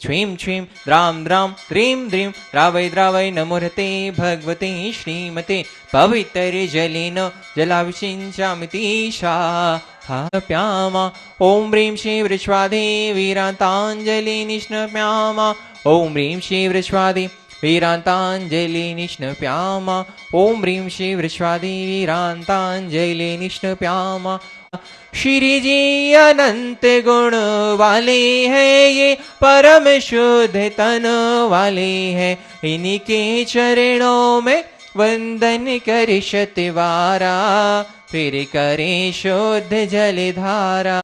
छ्वीं छ्वीं द्रां द्रां द्रीं द्रीं द्रावै द्रावै नमोरते भगवते श्रीमते पवित्रजलेन जलाभिषिञ्चामितीशा प्यामा ॐ ह्रीं श्रीं वृष्वादेवीरान्ताञ्जलि निष्णप्यामा ॐ ह्रीं श्रीं वृष्वादे वीरांतांजलि निष्णप्यामा ॐ ह्रीं श्री वृष्वादेवीरांतांजलि निष्णप्यामा। श्री जी अनंत गुण वाले हैं, ये परम शुद्ध तन वाले हैं, इनके चरणों में वंदन कर शतवारा, फिर करे शुद्ध जलधारा।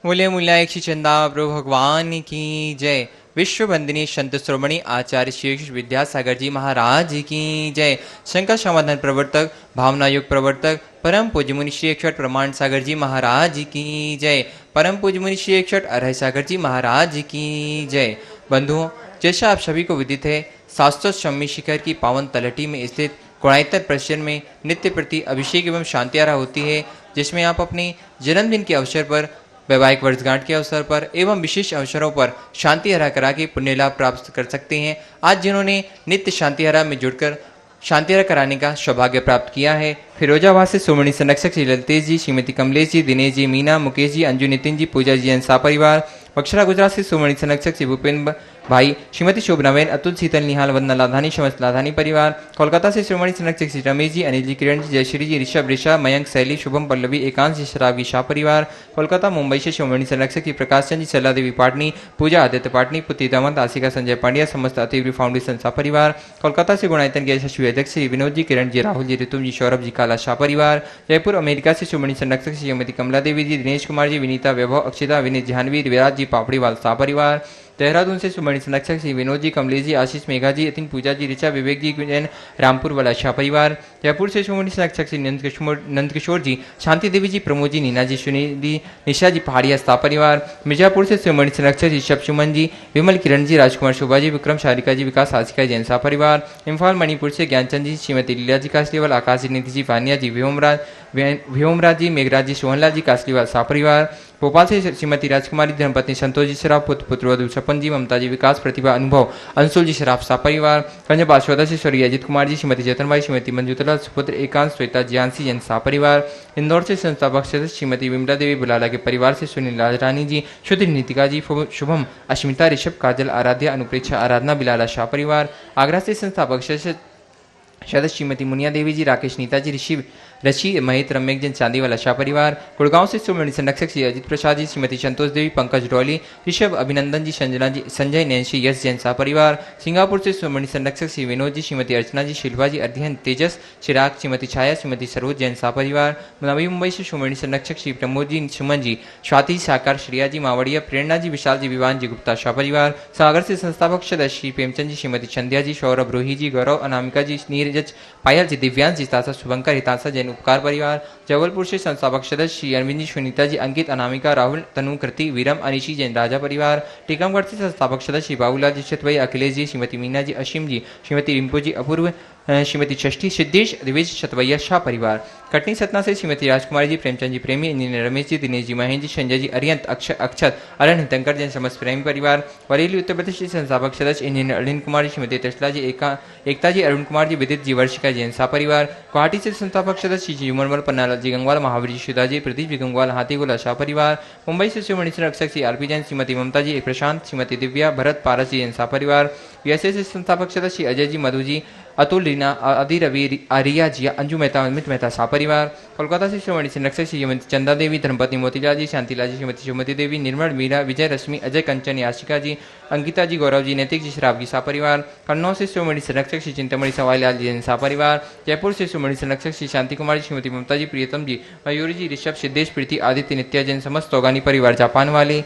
मूल्य मूल्याक्षी चंदा प्रभु भगवान की जय। विश्व वंदनीय संत श्रोमणी आचार्य श्री विद्यासागर जी महाराज की जय। शंकर समाधान प्रवर्तक, भावना युग प्रवर्तक, परम पूज्य मुनि श्री 61 प्रमाण सागर जी महाराज की जय। परम पूज्य मुनि श्री 61 अरहै सागर जी महाराज की जय। बंधुओं, जैसा आप सभी को विदित है, शास्त्रों शम्मी शिखर की पावन तलहटी में स्थित गुणायतन परिसर में नित्य प्रति अभिषेक एवं शांतियारा होती है, जिसमें आप अपने जन्मदिन के अवसर पर, वैवाहिक वर्षगांठ के अवसर पर एवं विशेष अवसरों पर शांति हरा करा के पुण्य लाभ प्राप्त कर सकते हैं। आज जिन्होंने नित्य शांति हरा में जुड़कर शांति हरा कराने का सौभाग्य प्राप्त किया है, फिरोजाबाद से सुमणि संरक्षक श्री ललितेश जी, श्रीमती कमलेश जी, दिनेश जी, मीना, मुकेश जी, अंजू, नितिन जी, पूजा जी एन सा परिवार। बक्सरा गुजरात से सुमणि संरक्षक श्री भूपेन्द्र भाई, श्रीमती शोभनाबेन, अतुल, शीतल, निहाल, वंदना लाधानी, समस्त लाधानी परिवार। कोलकाता से सुमणि संरक्षक श्री रमेश जी, अनिल जी, किरण जी, जयश्री जी, ऋषभ, ऋषा, मयंक, शैली, शुभम, पल्लवी, एकांश जी, शराबी शाह परिवार। कोलकाता मुंबई से सुमणि संरक्षक श्री प्रकाश चंद जी, सला देवी पाटनी, पूजा आदित्य पाटनी, पुत्री दामंत, आशिका संजय पांड्या, समस्त अतिवरी फाउंडेशन शाह परिवार। कोलकाता से गुणायतन के यशस्वी अध्यक्ष श्री विनोद जी, किरण जी, राहुल जी, ऋतुम जी, सौरभ जी, काला शाह परिवार। जयपुर अमेरिका से सुमणि संरक्षक श्रीमती कमला देवी जी, दिनेश कुमार जी, विनीता, वैभव, अक्षिता, विनीत, जानवी, विराज जी, पापड़ीवाल शाह परिवार। देहरादून से सुमणि संरक्षक श्री विनोद जी, कमलेश जी, आशीष, मेघा जी, यतिन, पूजा जी, ऋचा, विवेक जी, जैन, रामपुर वाला शाह परिवार। जयपुर से सुमणि संरक्षक श्री नंदकिशोर जी, शांति देवी जी, प्रमोद जी, नीना जी, सुनिधि, निशा जी, पहाड़िया शाह परिवार। मिर्जापुर से सुमणि संरक्षक श्री शब सुमन जी, विमल, किरण जी, राजकुमार, शोभा जी, विक्रम, शारिका जी, विकास, आशिका, जैन शाह परिवार। इम्फाल मणिपुर से ज्ञानचंद जी, श्रीमती लीला जी कासलीवाल, आकाश जी, नीति जी, वानिया जी, व्योमराज जी, मेघराज जी, सोहनलाल जी कासलीवाल शाह परिवार। भोपाल से श्रीमती राजकुमारी, धर्मपत्नी संतोष जी शराब, पुत्र वधु छप्पन जी, ममता जी, विकास, प्रतिभा, अनुभव, अंशुल जी शराब शाह परिवार। पंजाब शोधा से स्वर्गीय अजित कुमार जी, श्रीमती जतनबाई, श्रीमती मंजूतला, सुपुत्र एकांश, श्वेता, जियांसी जैन शाह परिवार। इंदौर से संस्थापक सदस्य श्रीमती विमला देवी बुलाला के परिवार से सुनील राजरानी जी, शुद्ध नीतिका जी, शुभम, अश्मिता, ऋषभ, काजल, आराध्या, अनुप्रेक्षा, आराधना, बिलाला शाह परिवार। आगरा से संस्थापक सदस्य श्रीमती मुनिया देवी जी, राकेश, नीता जी, ऋषि, महित, रमेश जैन चांदीवाला शाह परिवार। गुड़गांव से सुमणि संरक्षक श्री अजित प्रसाद जी, श्रीमती संतोष देवी, पंकज डोली, ऋषभ, अभिनंदन जी, संजना जी, संजय, नैन्सी, यश जैन शाह परिवार। सिंगापुर से सुमणि संरक्षक श्री विनोद जी, श्रीमती अर्चना जी, शिल्पा जी, अध्ययन, तेजस, चिराग, श्रीमती छाया, श्रीमती सरोज जैन शाह परिवार। नवी मुंबई से सुमणि संरक्षक श्री प्रमोद जी, सुमन जी, स्वाति, साकार, श्रिया जी, मावड़िया, प्रेरणा जी, विशाल जी, विवान जी, गुप्ता शाह परिवार। सागर से संस्थापक सदस्य श्री प्रेमचंद जी, श्रीमती संध्या जी, सौरभ, रोही जी, गौरव, अनामिका जी, नीरज, पायल जी, दिव्यांश जी, तासा, शुभंकर, हितांशा जैन उपकार परिवार। जबलपुर से संस्थापक सदस्य श्री अरविंद जी, सुनीता जी, अंकित, अनामिका, राहुल, तनु, कृति, वीरम, अनिशी जैन राजा परिवार। टीकमगढ़ से संस्थापक सदस्य श्री बाबूलाल जी, चितवई, अखिलेश जी, श्रीमती मीना जी, असीम जी, श्रीमती रिंपो जी, अपूर्व, श्रीमती षष्ठी, सिद्धेश, दिवेश, शतवैया शाह परिवार। कटनी सतना से श्रीमती राजकुमारी जी, प्रेमचंद जी, प्रेमी, इंजीनियर रमेश जी, दिनेश जी, महेंद्र जी, संजय जी, अरियंत, अक्षत, अरण, हितंकर जैन समस्त प्रेमी परिवार। बरेली उत्तर प्रदेश के संस्थापक सदस्य इंजीनियर अरविंद कुमार जी, श्रीमती तसला जी, एकता जी, अरुण कुमार जी, विदित जी, वर्षिका जैन शाह परिवार। गुवाहाटी से संस्थापक सदस्य श्री जुमनमल, पन्नालाल जी गंगवाल, महावीर जी, सुधा जी, प्रदीप जी गंगवाल, हाथीगोला शाह परिवार। मुंबई से सुमणि संरक्षक श्री आरपी जैन, श्रीमती ममता जी, प्रशांत, श्रीमती दिव्या, भरत, पारस जी, जैन शाह परिवार। यूएसए से संस्थापक सदस्य अजय जी, मधु जी, अतुल, रीना, आदि, रवि, आर्या जी, अंजू मेहता, अमित मेहता शाह परिवार। कोलकाता से सुमणि संरक्षक श्रीमती चंदा देवी, धर्मपत्नी मोतीलाल जी, शांतिलाल जी, श्रीमती सुमति देवी, निर्मल, मीरा, विजय, रश्मि, अजय, कंचन, याशिका जी, अंकिता जी, गौरव जी, नैतिक जी, शराब जी शाह परिवार। कन्नौज से सुमणि संरक्षक श्री चिंतामणि सवाईलाल जी जैन शाह परिवार। जयपुर से सुमणि संरक्षक श्री शांति कुमार जी, श्रीमती ममता जी, प्रियतम जी, मयूरी जी, ऋषभ, सिद्धेश, प्रीति, आदित्य, नित्या जैन समस्त तोगानी परिवार। जापान वाले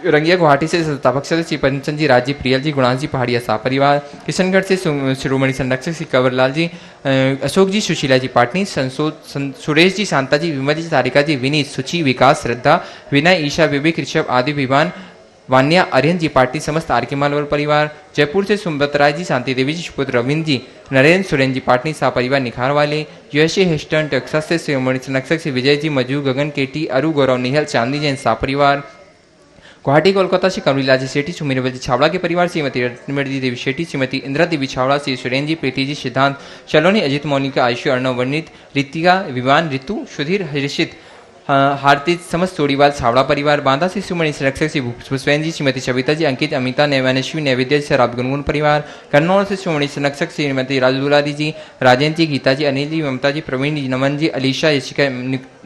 रंगिया गुवाहाटी से संस्थापक सदस्य पंचन जी, राजीव, प्रियल जी, गुणांश जी, पहाड़िया शाह परिवार। किशनगढ़ से शिरोमणि संरक्षक श्री कंवरलाल जी, अशोक जी, सुशीला जी, पाटनी, सुरेश जी, शांता जी, विमल जी, तारिका जी, विनीत, सुचि, विकास, श्रद्धा, विनय, ईशा, विवेक, ऋषभ, आदि, विवान, वान्या, आर्यन जी, पाटनी समस्त आरके मालवर परिवार। जयपुर से सुमत राय जी, शांति देवी जी, सुपुत्र रविंद्र जी, नरेंद्र, सुरेंद्र जी, पाटनी शाह परिवार निखार वाले। यूएसए हेस्टन टेक्सास से शिरोमणि संरक्षक श्री विजय जी, मजू, गगन, केटी, अरु, गौरव, निहल, चांदी जैन शाह परिवार। गुवाहाटी कोलकाता से कमलीलाल सेठी, सुमीरवल जी छावड़ा के परिवार, श्रीमती रत्नमणि देवी शेट्टी, श्रीमती इंदिरा देवी छावड़ा, श्री सुरेंद्र जी, प्रीति जी, सिद्धांत शलोनी, अजित मौलिका, आयुष्य, अर्णव वर्णित, रितिका, विवान, ऋतु, सुधीर, हर्षित, हार्दिक, समस्त सोड़ीवाल छावड़ा परिवार, बांदा से सुमणि संरक्षक श्री पुष्पेन जी, श्रीमती सविता जी, अंकित, अमिता, नैवानश्वी, नैवेद्य जी, शराब गुनगुन परिवार, कन्नौर से सुमणि संरक्षक श्रीमती राजदुलारी जी, राजेंद्र जी, गीता जी, अनिल जी, ममता जी, प्रवीण जी, नमन जी, अलीशा, यशिका,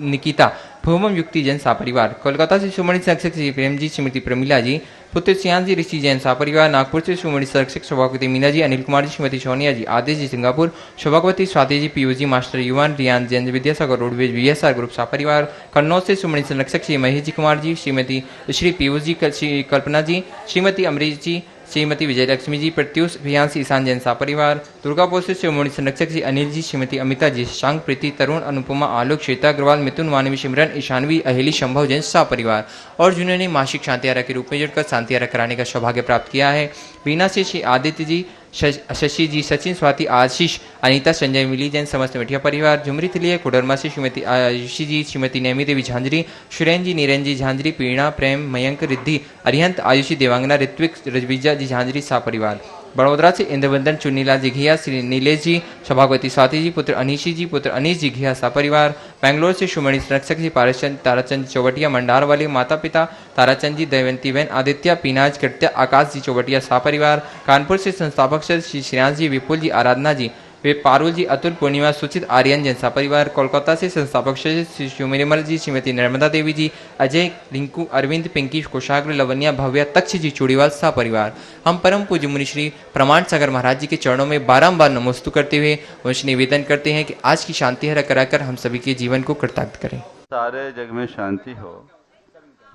निकिता, भूमम युक्ति जैन सा परिवार, कोलकाता से सुमणि संरक्षक श्री प्रेम जी, श्रीमती प्रमिला जी, पुत्र सियान जी, ऋषि जैन सा परिवार, नागपुर से सुमणि संरक्षक सौभाग्यवती मीना जी, अनिल कुमार जी, श्रीमती सोनिया जी, आदेश जी, सिंगापुर, सौभाग्यवती Swati ji, Piyu ji, master Yuvan, Riyan Jain, Vidyasagar roadways, VSR group सा परिवार, कन्नौज से सुमणि संरक्षक श्री महेश जी कुमार जी, श्रीमती श्री पीयूष जी, श्री कल्पना जी, श्रीमती अमरीश जी, श्रीमती विजयलक्ष्मी जी, प्रत्युष प्रियांश ईशान जैन सा परिवार, दुर्गापुर से शिरोमणि संरक्षक श्री अनिल जी, श्रीमती अमिता जी, शांग, प्रीति, तरुण, अनुपमा, आलोक, श्वेता अग्रवाल, मिथुन, मानवी, सिमरन, ईशानवी, अहेली, संभव जैन सा परिवार और जिन्होंने मासिक शांतियारा के रूप में जुड़कर शांतियारा कराने का सौभाग्य प्राप्त किया है। वीना से श्री आदित्य जी, शशि जी, सचिन, स्वाति, आशीष, अनीता, संजय, मिली जैन, समस्त मिठिया परिवार, झुमरी तिलिया, कुडरमा से श्रीमती आयुषी जी, श्रीमती नैमी देवी झांझरी, सुरेन जी, नीरन जी झांझरी, पीणा, प्रेम, मयंक, रिद्धि, अरिहंत, आयुषी, देवांगना, ऋत्विक, रजविजा जी झांझरी सा परिवार, बड़ोदरा से इंद्रवंदन, चुन्नीलाल जी घिया, श्री नीलेश जी, सौभाग्यवती स्वाति जी, पुत्र अनीशी जी, पुत्र अनीश जी घिया सा परिवार, बेंगलोर से सुमणि संरक्षक जी पारचंद, ताराचंद चौवटिया, मंडार वाले माता पिता ताराचंद जी, दयवंती बहन, आदित्य, पीनाज, कृत्या, आकाश जी चौवटिया सा परिवार, कानपुर से संस्थापक श्री श्रेयांश जी, विपुल जी, आराधना जी, वे पारुल जी, अतुल, पूर्णिमा, सुचित, आर्यन जैसा परिवार, कोलकाता से संस्थापक श्री शिवमिरमल जी, श्रीमती नर्मदा देवी जी, अजय, रिंकू, अरविंद, पिंकी, कोशाग्र, लवन्या, भव्या, तक्ष जी चूड़ीवाल सा परिवार, हम परम पूज्य मुनि श्री प्रमाण सागर महाराज जी के चरणों में बारंबार नमोस्तु करते हुए वंश निवेदन करते हैं कि आज की शांति हरा कराकर हम सभी के जीवन को कृतार्थ करें। सारे जग में शांति हो,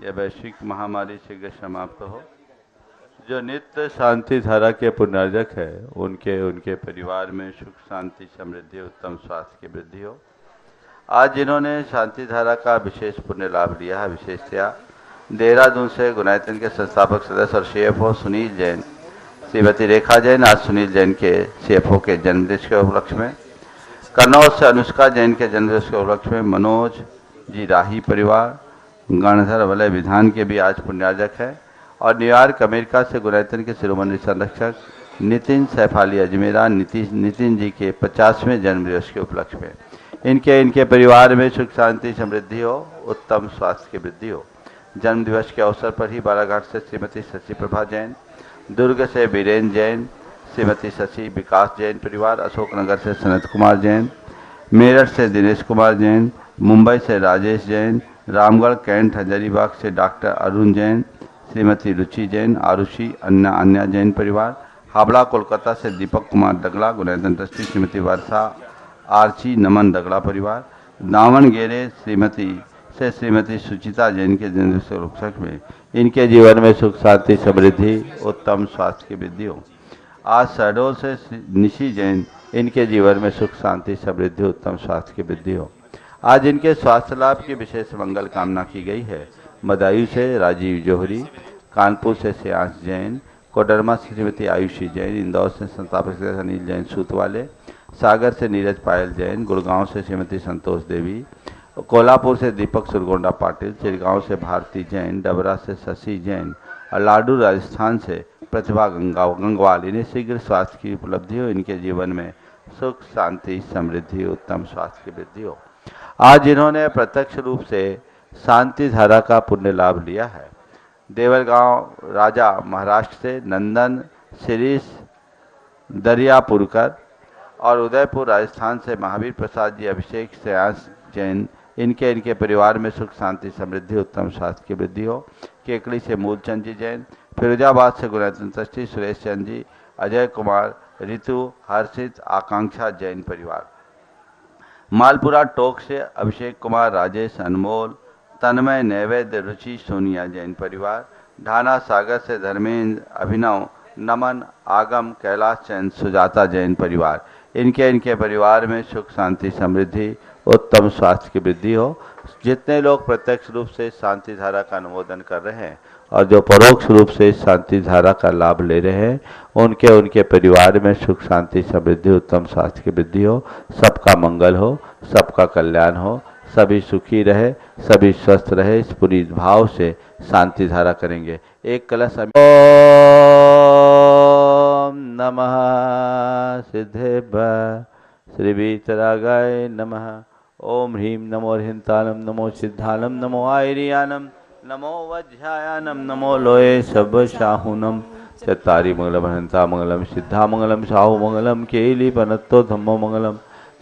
यह वैश्विक महामारी शीघ्र समाप्त हो। जो नित्य शांति धारा के पुनर्जक है उनके परिवार में सुख शांति समृद्धि उत्तम स्वास्थ्य की वृद्धि हो। आज जिन्होंने शांति धारा का विशेष पुण्य लाभ लिया है, विशेषतया देहरादून से गुनायतन के संस्थापक सदस्य और सीएफओ सुनील जैन, श्रीमती रेखा जैन, आज सुनील जैन के सीएफओ के जन्मदिवस के उपलक्ष्य में, कन्नौज से अनुष्का जैन के जन्मदिवस के उपलक्ष्य में, मनोज जी राही परिवार, गणधर वलय विधान के भी आज पुण्यार्जक है, और न्यूयॉर्क अमेरिका से गुनायतन के शिरोमणि संरक्षक नितिन सैफाली अजमेरा नितिन जी के 50वें जन्मदिवस के उपलक्ष्य में इनके परिवार में सुख शांति समृद्धि हो, उत्तम स्वास्थ्य की वृद्धि हो। जन्मदिवस के अवसर पर ही बालाघाट से श्रीमती शशि प्रभा जैन, दुर्ग से बीरेन जैन, श्रीमती शशि विकास जैन परिवार, अशोकनगर से सनत कुमार जैन, मेरठ से दिनेश कुमार जैन, मुंबई से राजेश जैन, रामगढ़ कैंट हजारीबाग से डॉक्टर अरुण जैन, श्रीमती रुचि जैन, आरुषि, अन्या जैन परिवार, हावड़ा कोलकाता से दीपक कुमार दगड़ा, गुनायतन ट्रस्टी श्रीमती वर्षा आर्ची, नमन दगड़ा परिवार, दावणगेरे श्रीमती सुचिता जैन के जन्मदिवस के उपलक्ष्य में इनके जीवन में सुख शांति समृद्धि उत्तम स्वास्थ्य की वृद्धि हो। आज शहडोल से निशी जैन, इनके जीवन में सुख शांति समृद्धि उत्तम स्वास्थ्य की वृद्धि हो। आज इनके स्वास्थ्य लाभ की विशेष मंगल कामना की गई है। बदायूं से राजीव जौहरी, कानपुर से श्रेयांश जैन, कोडरमा से श्रीमती आयुषी जैन, इंदौर से संस्थापक सदस्य अनिल जैन सूतवाले, सागर से नीरज पायल जैन, गुड़गांव से श्रीमती संतोष देवी, कोल्हापुर से दीपक सुरगोंडा पाटिल, चिरगांव से भारती जैन, डबरा से शशि जैन और लाडू राजस्थान से प्रतिभा गंगवाल। इन्हें शीघ्र स्वास्थ्य की उपलब्धि हो, इनके जीवन में सुख शांति समृद्धि उत्तम स्वास्थ्य की वृद्धि हो। आज इन्होंने प्रत्यक्ष रूप से शांति धारा का पुण्य लाभ लिया है। देवलगांव राजा महाराष्ट्र से नंदन शिरीष दरियापुरकर और उदयपुर राजस्थान से महावीर प्रसाद जी, अभिषेक श्रेयांश जैन, इनके परिवार में सुख शांति समृद्धि उत्तम स्वास्थ्य की वृद्धि हो। केकड़ी से मूलचंद जी जैन, फिरोजाबाद से गुनायतन ट्रस्टी सुरेश चंद जी, अजय कुमार, ऋतु, हर्षित, आकांक्षा जैन परिवार, मालपुरा टोक से अभिषेक कुमार, राजेश, अनमोल, तन्मय, नैवेद्य, रुचि, सोनिया जैन परिवार, ढाना सागर से धर्मेंद्र, अभिनव, नमन, आगम, कैलाश चंद, सुजाता जैन परिवार। इनके परिवार में सुख शांति समृद्धि उत्तम स्वास्थ्य की वृद्धि हो। जितने लोग प्रत्यक्ष रूप से शांति धारा का अनुमोदन कर रहे हैं और जो परोक्ष रूप से शांति धारा का लाभ ले रहे हैं उनके परिवार में सुख शांति समृद्धि उत्तम स्वास्थ्य की वृद्धि हो। सबका मंगल हो, सबका कल्याण हो, सभी सुखी रहे, सभी स्वस्थ रहे, इस पूरी भाव से शांति धारा करेंगे। एक कलश ओम नमः सिद्धेभ्यः श्री वीतरागाय नमः। ओम ह्रीं नमो ह्रींतालम नमो सिद्धालम नमो आयरियानम नमो वज्रायानम नमो लोये सब शाहुनम। चत्तारि मंगलम हंता मंगलम सिद्धा मंगलम साहु मंगलम केली पनत्तो धम्मो मंगलम।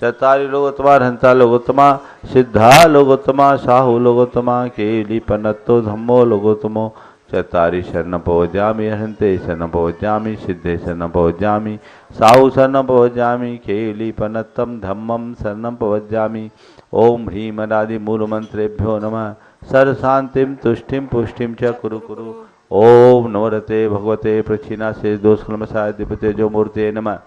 चत्तारि लोकोत्तमा हंता लोकोत्तमा सिद्धा लोकोत्तमा साहु लोकोत्तमा केली पनत्तो धम्मो लोकोत्तमो। चत्तारि शरण पवज्यामि हन्ते शरण पवज्यामि सिद्धे शरण पवज्यामि साहु शरण पवज्यामि केली पनत्तम धम्मम शरण पवज्यामि। ओम ह्रीं अनादि मूल मंत्रेभ्यो नमः। सर्व शांतिम तुष्टिम पुष्टिम च कुरु कुरु। ओम नवरते भगवते प्रक्षिणा से दोष कलमसाय दिपते जो मूर्ते नमः।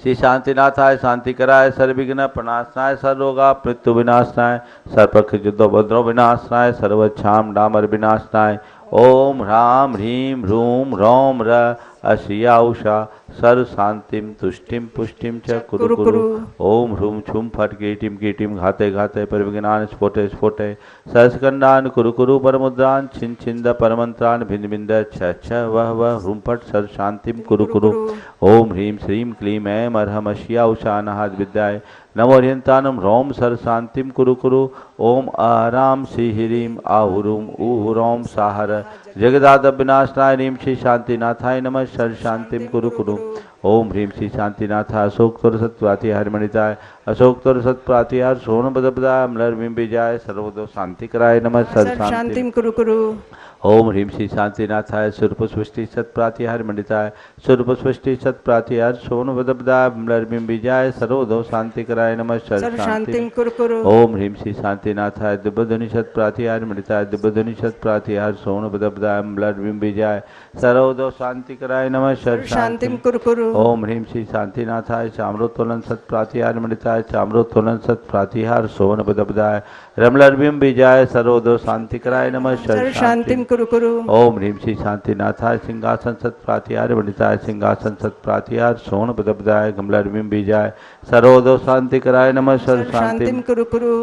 श्री शांतिनाथाय शांति कराय सर्वविघ्न प्रणाशनाय सर्वरोगा मृत्यु विनाशनाय सर्वप्रख युद्धोपद्रव विनाशनाय सर्वच्छाम डामर विनाशनाय। ओम ह्रां ह्रीं ह्रूं ह्रौं र अशिया उषा सर्व शांतिम तुष्टिम पुष्टिम च कुरु कुरु। ओम ह्रूं छुम फट कीटिम कीटिम घाते घाते परविघ्नान स्फोटे स्फोटे सहस्कंडान कुरु कुरु परमुद्रान छिन छिंद परमंत्रान भिन्न भिन्न छ छ वह वह ह्रूं फट सर्व शांतिम कुरु कुरु। ओम ह्रीं श्रीं क्लीं ऐं अर्हम् अशिया उषा अनाहत विद्याय नमो ह्रींतानं ह्रौं सर्व शांतिम कुरु कुरु। ओम आराम श्री ह्रीं आहुरुम ऊहुरौं साहर जगदाद विनाशनाय ह्रीं श्री शांतिनाथाय नमः सर्व शांतिम कुरु कुरु। ओम ह्रीं श्री शांतिनाथाय अशोक तोर सत्प्रातिहार मणिताय अशोक तोर सत्प्रातिहार सोन पदपदाय अम्लर बिंबिजाय सर्वदो शांति कराय नमः सर्व शांतिम कुरु कुरु। ओम ह्रीं श्री शांतिनाथाय सुरपुष्टि सत्प्रातिहार मंडिताय सुरपुष्टि सत्प्रातिहार सोन पदपदाय अम्लर बिंबिजाय सर्वदो शांति कराय नमः सर्व शांतिम कुरु कुरु। ओम ह्रीं श्री शांतिनाथाय दिव्यध्वनि सत्प्रातिहार मंडिताय दिव्यध्वनि सत्प्रातिहार सोन पदपदाय अम्लर बिंबिजाय सर्वदो शांति कराय नमः सर्व शांतिम कुरु कुरु। ओम ह्रीं श्री शांतिनाथाय चाम्रोत्तोलन सत्प्रातिहार मंडिताय चाम्रोत्तोलन सत्प्रातिहार सोन पदपदाय रमलर बिंबिजाय सर्वदो शांति कराय नमः सर्व शांतिम कुरु कुरु। ओम ह्रीं श्री शांतिनाथाय सिंहासन सत्प्रातिहार मंडिताय सिंहासन सत्प्रातिहार सोन पदपदाय कमलर बिंबिजाय सर्वदो शांति कराय नमः सर्व शांतिम कुरु कुरु।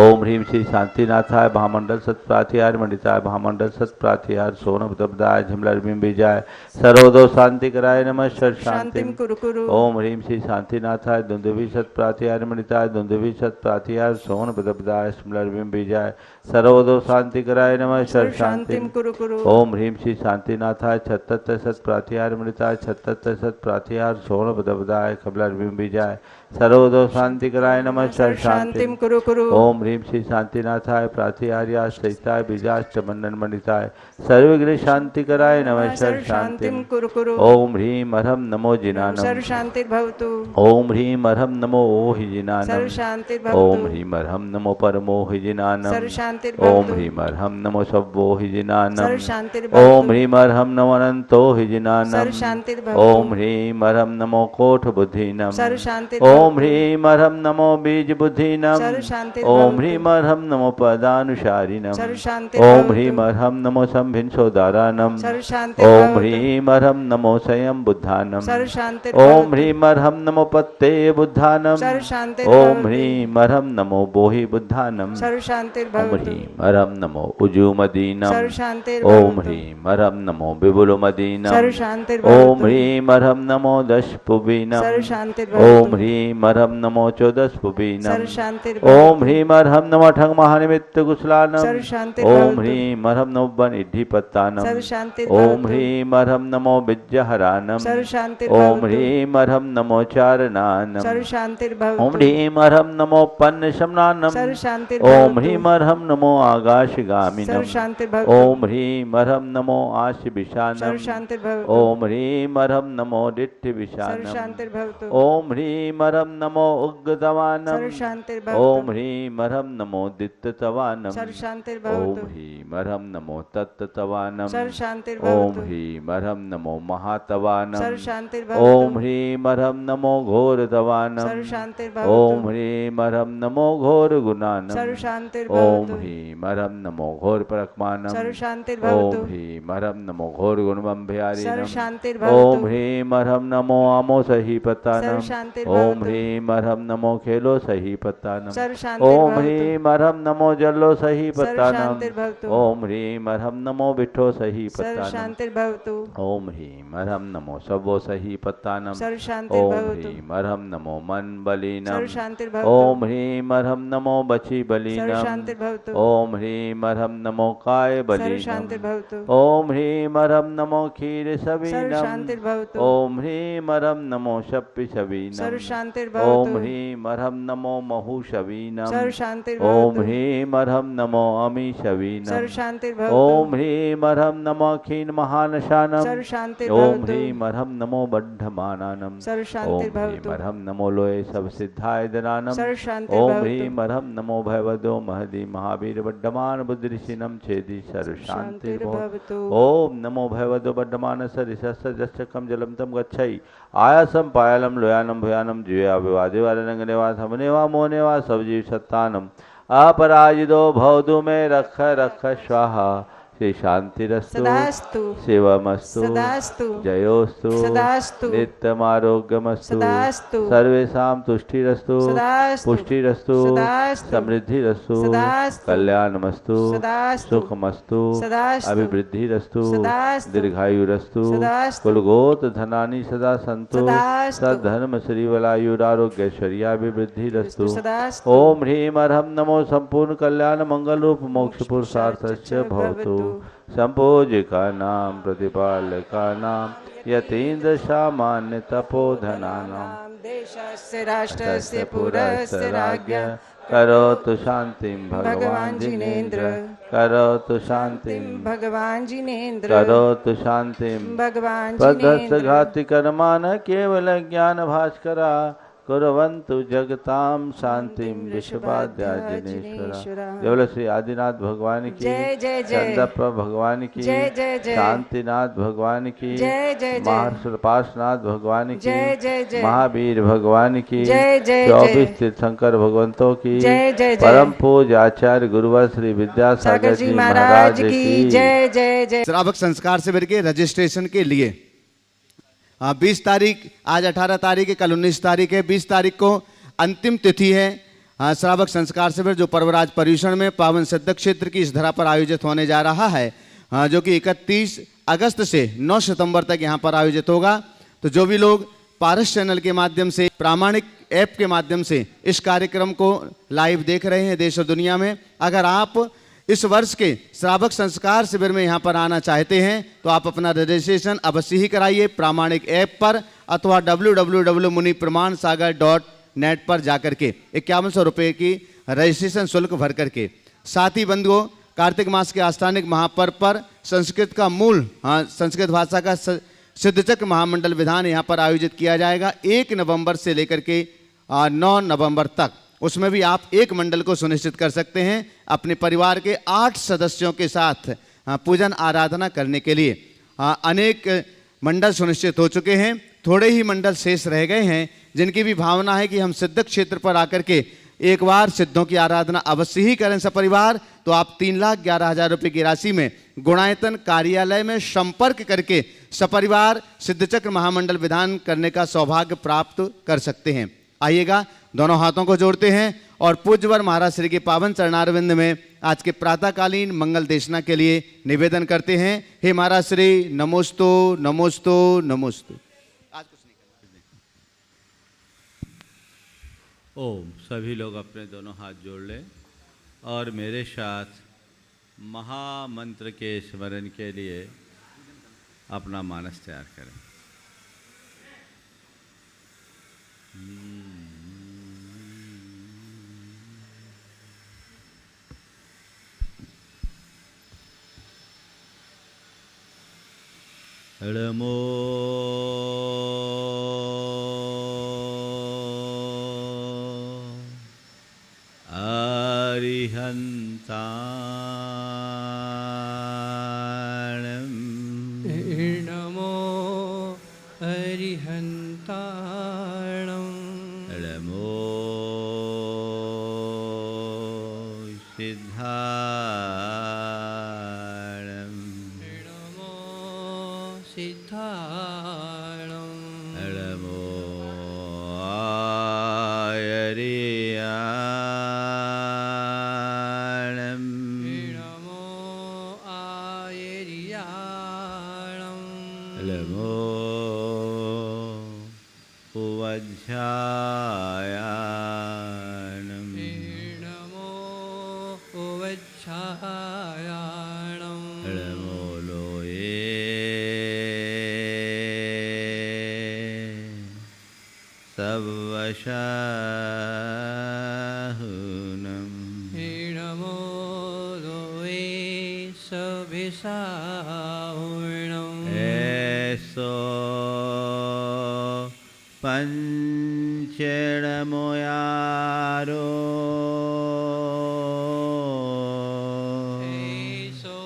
ओम ह्रीं श्री शांतिनाथाय भामंडल सत्प्रातिहार मंडिताय भामंडल सत्प्रातिहार सोन पदपदाय झमलर बिंबिजाय सर्वदो शांति कराय नमः सर्व शांतिम कुरु कुरु। ओम ह्रीं श्री शांतिनाथाय दुंदुभि सत्प्रातिहार मंडिताय दुंदुभि सत्प्रातिहार सोन पदपदाय स्मलर बिंबिजाय सर्वदो शांति कराय नमः सर्व शांतिम कुरु कुरु। ओम ह्रीं श्री शांतिनाथाय छत्तर सत्प्रातिहार मंडिताय छत्तर सत्प्रातिहार सोन पदपदाय कमलर बिंबिजाय सर्वदो शांति कराय नमः सर्व शांतिम कुरु कुरु। ओम ह्रीं श्री शांतिनाथाय प्रातिहार्या सहिताय बीजाष्ट बंधन मंडिताय सर्वविघ्न शांति कराय नमः सर्व शांतिम कुरु कुरु। ओम ह्रीं अर्हं नमो जिनानम सर्व शांति भवतु। ओम ह्रीं अर्हं नमो ओहि जिनानम सर्व शांति ओम भवतु। ह्रीं अर्हं नमो परमोहि जिनानम सर्व शांति ओम भवतु। ह्रीं अर्हं नमो सब्बोहि जिनानम सर्व शांति ओम भवतु। ह्रीं अर्हं नमो अनंतोहि जिनानम सर्व शांति भवतु। ओम ह्रीं अर्हं नमो कोट बुद्धिनम सर्व शांति ओम ह्रीं अर्हं नमो बीज बुद्धिनम सर्व शांति ओम ह्रीं अर्हं नमो पदानुसारिणम सर्व शांति ओम ह्रीं अर्हं नमो संभिन्सोदारानम सर्व शांति ओम ह्रीं अर्हं नमो स्वयं बुद्धानम सर्व शांति ओम ह्रीं अर्हं नमो पत्ते बुद्धानम सर्व शांति ओम ह्रीं अर्हं नमो बोहि बुद्धानम सर्व शांति ओम ह्रीं अर्हं नमो उजुमदीनम सर्व शांति ओम ह्रीं अर्हं नमो विपुलमदीनम सर्व शांति ओम ह्रीं अर्हं नमो दशपुबीनम सर्व शांति ओम ह्रीं अर्हं नमो चौदशपुबीनम सर्व शांति ओम ह्रीं अर्हं नमो ठग महानिमित्त कुशलानम सर्व शांति ओम ह्रीं अर्हं नमो बनिधिपत्तानम सर्व शांति ओम ह्रीं अर्हं नमो विद्याहरानम सर्व शांति ओम ह्रीं अर्हं नमो चारणानम सर्व शांति ओम ह्रीं अर्हं नमो पन्न शमनानम सर्व शांति ओम ह्रीं अर्हं नमो आकाशगामिनम सर्व शांति ओम ह्रीं अर्हं नमो आश सर्व विशानम शांति ओम ह्रीं अर्हं नमो दिट्ठ सर्व विशानम शांति भवतु। ओम ह्रीं अर्हं नमो उग्गतवानम सर्व शांति ओम भवतु। ह्रीं अर्हं नमो दित्ततवानम सर्व शांति ओम भवतु। ह्रीं अर्हं नमो तत्ततवानम सर्व शांति ओम भवतु। ह्रीं अर्हं नमो महातवानम सर्व शांति ओम भवतु। ह्रीं अर्हं नमो घोरतवानम सर्व शांति ओम भवतु। ह्रीं अर्हं नमो घोर गुणानम सर्व शांति ओम भवतु। ह्रीं अर्हं नमो घोर परकमानम सर्व शांतिर्भवतु ओम ह्रीं हरम नमो घोर गुणमं भियारी सर्व नम शांतिर्भवतु ओम ह्रीं हरम नमो आमो सही सर्व पत्तानम शांतिर्भवतु ओम ह्रीं हरम नमो खेलो सही पत्तानम सर्व ओम शांतिर्भवतु ह्रीं हरम नमो जल्लो सही सर्व पत्तानम शांतिर्भवतु ओम ह्रीं हरम नमो बिठो सही सर्व पत्तानम शांतिर्भवतु ओम ह्रीं हरम नमो सबो सही पत्तानम सर्व ओम शांतिर्भवतु ह्रीं हरम नमो मन सर्व बलीनम शांतिर्भवतु ओम ह्रीं हरम नमो बची सर्व बलीनम शांतिर्भवतु ओम ह्रीं हरम नमो काय सर्व बलीनम शांतिर्भवतु ओम ह्रीं हरम नमो क्षीर सर्व सबीनम शांतिर्भवतु ओम ह्रीं हरम नमो शप्पि सर्व शबीनम शांतिर्भवतु ओम ह्रीं हरम नमो महु शबीनम सर्व ओम शांतिर्भवतु ह्रीं हरम नमो अमी सर्व शबीनम शांतिर्भवतु ओम ह्रीं हरम नमो क्षीण महानशानम सर्व ओम शांतिर्भवतु ह्रीं हरम नमो बद्धमानानम सर्व ओम ह्रीं शांतिर्भवतु हरम नमो लोय सब सिद्धाय दनानम सर्व ओम शांतिर्भवतु ह्रीं हरम नमो भयवदो महदी महावीर बड्डमान बुद्धिषिनम छेदी सर्व शांतिर्भवतु शांतिर्भवतु ओम नमो भयवदो बड्डमान सरिसस्सजश्चकम जलम तम गच्छई आयासम पायलम लोयानम भयानम जीवया विवादेवारंगनेवा समनेवा मोनेवा सब जीव सत्तानम अपराजितो भवतु में रख रख स्वाहा श्री शांतिरस्तु सदास्तु शिवमस्तु सदास्तु जयोस्तु सदास्तु नित्यमारोग्यमस्तु सदास्तु सर्वेषां तुष्टिरस्तु सदास्तु पुष्टिरस्तु सदास्तु समृद्धिरस्तु सदास्तु कल्याणमस्तु सदास्तु सुखमस्तु सदास्तु अभिवृद्धिरस्तु सदास्तु दीर्घायुरस्तु सदास्तु कुलगोत धनानि सदा सन्तु सदास्तु सद्धर्म श्रीवलायुरारोग्यैश्वर्याभिवृद्धिरस्तु सदास्तु ओम ह्रीं हरम नमो संपूर्ण कल्याण मंगल रूप मोक्ष पुरुषार्थस्य भवतु संपूज्य का नाम प्रतिपाल का नाम यतीन्द्र सामान्य तपोधना नाम देशस्य राष्ट्रस्य पुरस्य राज्ञ करोतु शांतिं भगवान भगवान जिनेन्द्र जिनेन्द्र करोतु शांतिं भगवान जिनेन्द्र करोतु शांतिं भगवान पदस्थ जिनेन्द्र घाति कर्मान केवल ज्ञान भास्करा कुर्वन्तु जगतां शांतिं विश्ववाद्याजिनेश्वरा जय बोलो श्री आदिनाथ भगवान की जय जय जय चंद्रप्र भगवान की जय जय जय शांतिनाथ भगवान की जय जय जय महर्षपाशनाथ भगवान की जय जय जय महावीर भगवान की जय जय 24 जय तीर्थंकर भगवंतों की जय जय जय परम पूज्य आचार्य गुरुवर श्री विद्यासागर जी महाराज की जय जय जय श्रावक संस्कार शिविर के रजिस्ट्रेशन के लिए 20 तारीख, आज 18 तारीख है, कल 19 तारीख है, 20 तारीख को अंतिम तिथि है। श्रावक संस्कार शिविर जो पर्वराज पर्यूषण में पावन सिद्ध क्षेत्र की इस धरा पर आयोजित होने जा रहा है, जो कि 31 अगस्त से 9 सितंबर तक यहाँ पर आयोजित होगा। तो जो भी लोग पारस चैनल के माध्यम से, प्रामाणिक ऐप के माध्यम से इस कार्यक्रम को लाइव देख रहे हैं देश और दुनिया में, अगर आप इस वर्ष के श्रावक संस्कार शिविर में यहाँ पर आना चाहते हैं तो आप अपना रजिस्ट्रेशन अवश्य ही कराइए प्रामाणिक ऐप पर अथवा www.munipramansagar.net पर जाकर के 5100 रुपये की रजिस्ट्रेशन शुल्क भर करके। साथ ही बंधुओं, कार्तिक मास के आस्थानिक महापर्व पर संस्कृत का मूल संस्कृत भाषा का सिद्धचक्र महामंडल विधान यहाँ पर आयोजित किया जाएगा 1 नवंबर से लेकर के 9 नवंबर तक। उसमें भी आप एक मंडल को सुनिश्चित कर सकते हैं अपने परिवार के 8 सदस्यों के साथ पूजन आराधना करने के लिए। अनेक मंडल सुनिश्चित हो चुके हैं, थोड़े ही मंडल शेष रह गए हैं जिनकी भी भावना है कि हम सिद्ध क्षेत्र पर आकर के एक बार सिद्धों की आराधना अवश्य ही करें सपरिवार। तो आप 3,11,000 रुपये की राशि में गुणायतन कार्यालय में संपर्क करके सपरिवार सिद्धचक्र महामंडल विधान करने का सौभाग्य प्राप्त कर सकते हैं। आइएगा, दोनों हाथों को जोड़ते हैं और पूज्यवर महाराज श्री के पावन चरणारविंद में आज के प्रातःकालीन मंगल देशना के लिए निवेदन करते हैं। हे महाराज श्री, नमोस्तु नमोस्तु नमोस्तु। आज कुछ नहीं करना। ओम, सभी लोग अपने दोनों हाथ जोड़ लें और मेरे साथ महामंत्र के स्मरण के लिए अपना मानस तैयार करें। नमो अरिहन्ताणं नमो अरिहन्ताणं नमो सिद्धाणं उवध्यायाणम् नमो उवच्छायाणम् नमो लोये सवशाहुनम् नमो लोये सभिसाहुणम् ऐसो पंचणमोयारो सो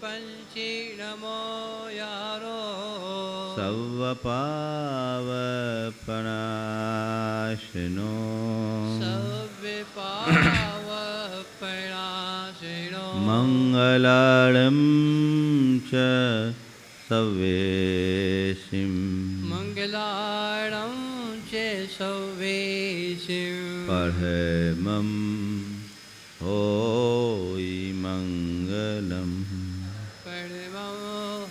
पंचिणमो यारो सवपावपणाशिनो सव्यपावपणाशिनो मंगलाणं च सवेशिं मंगलाणं च सवेशिं पढ़मं होई मंगलम। परमं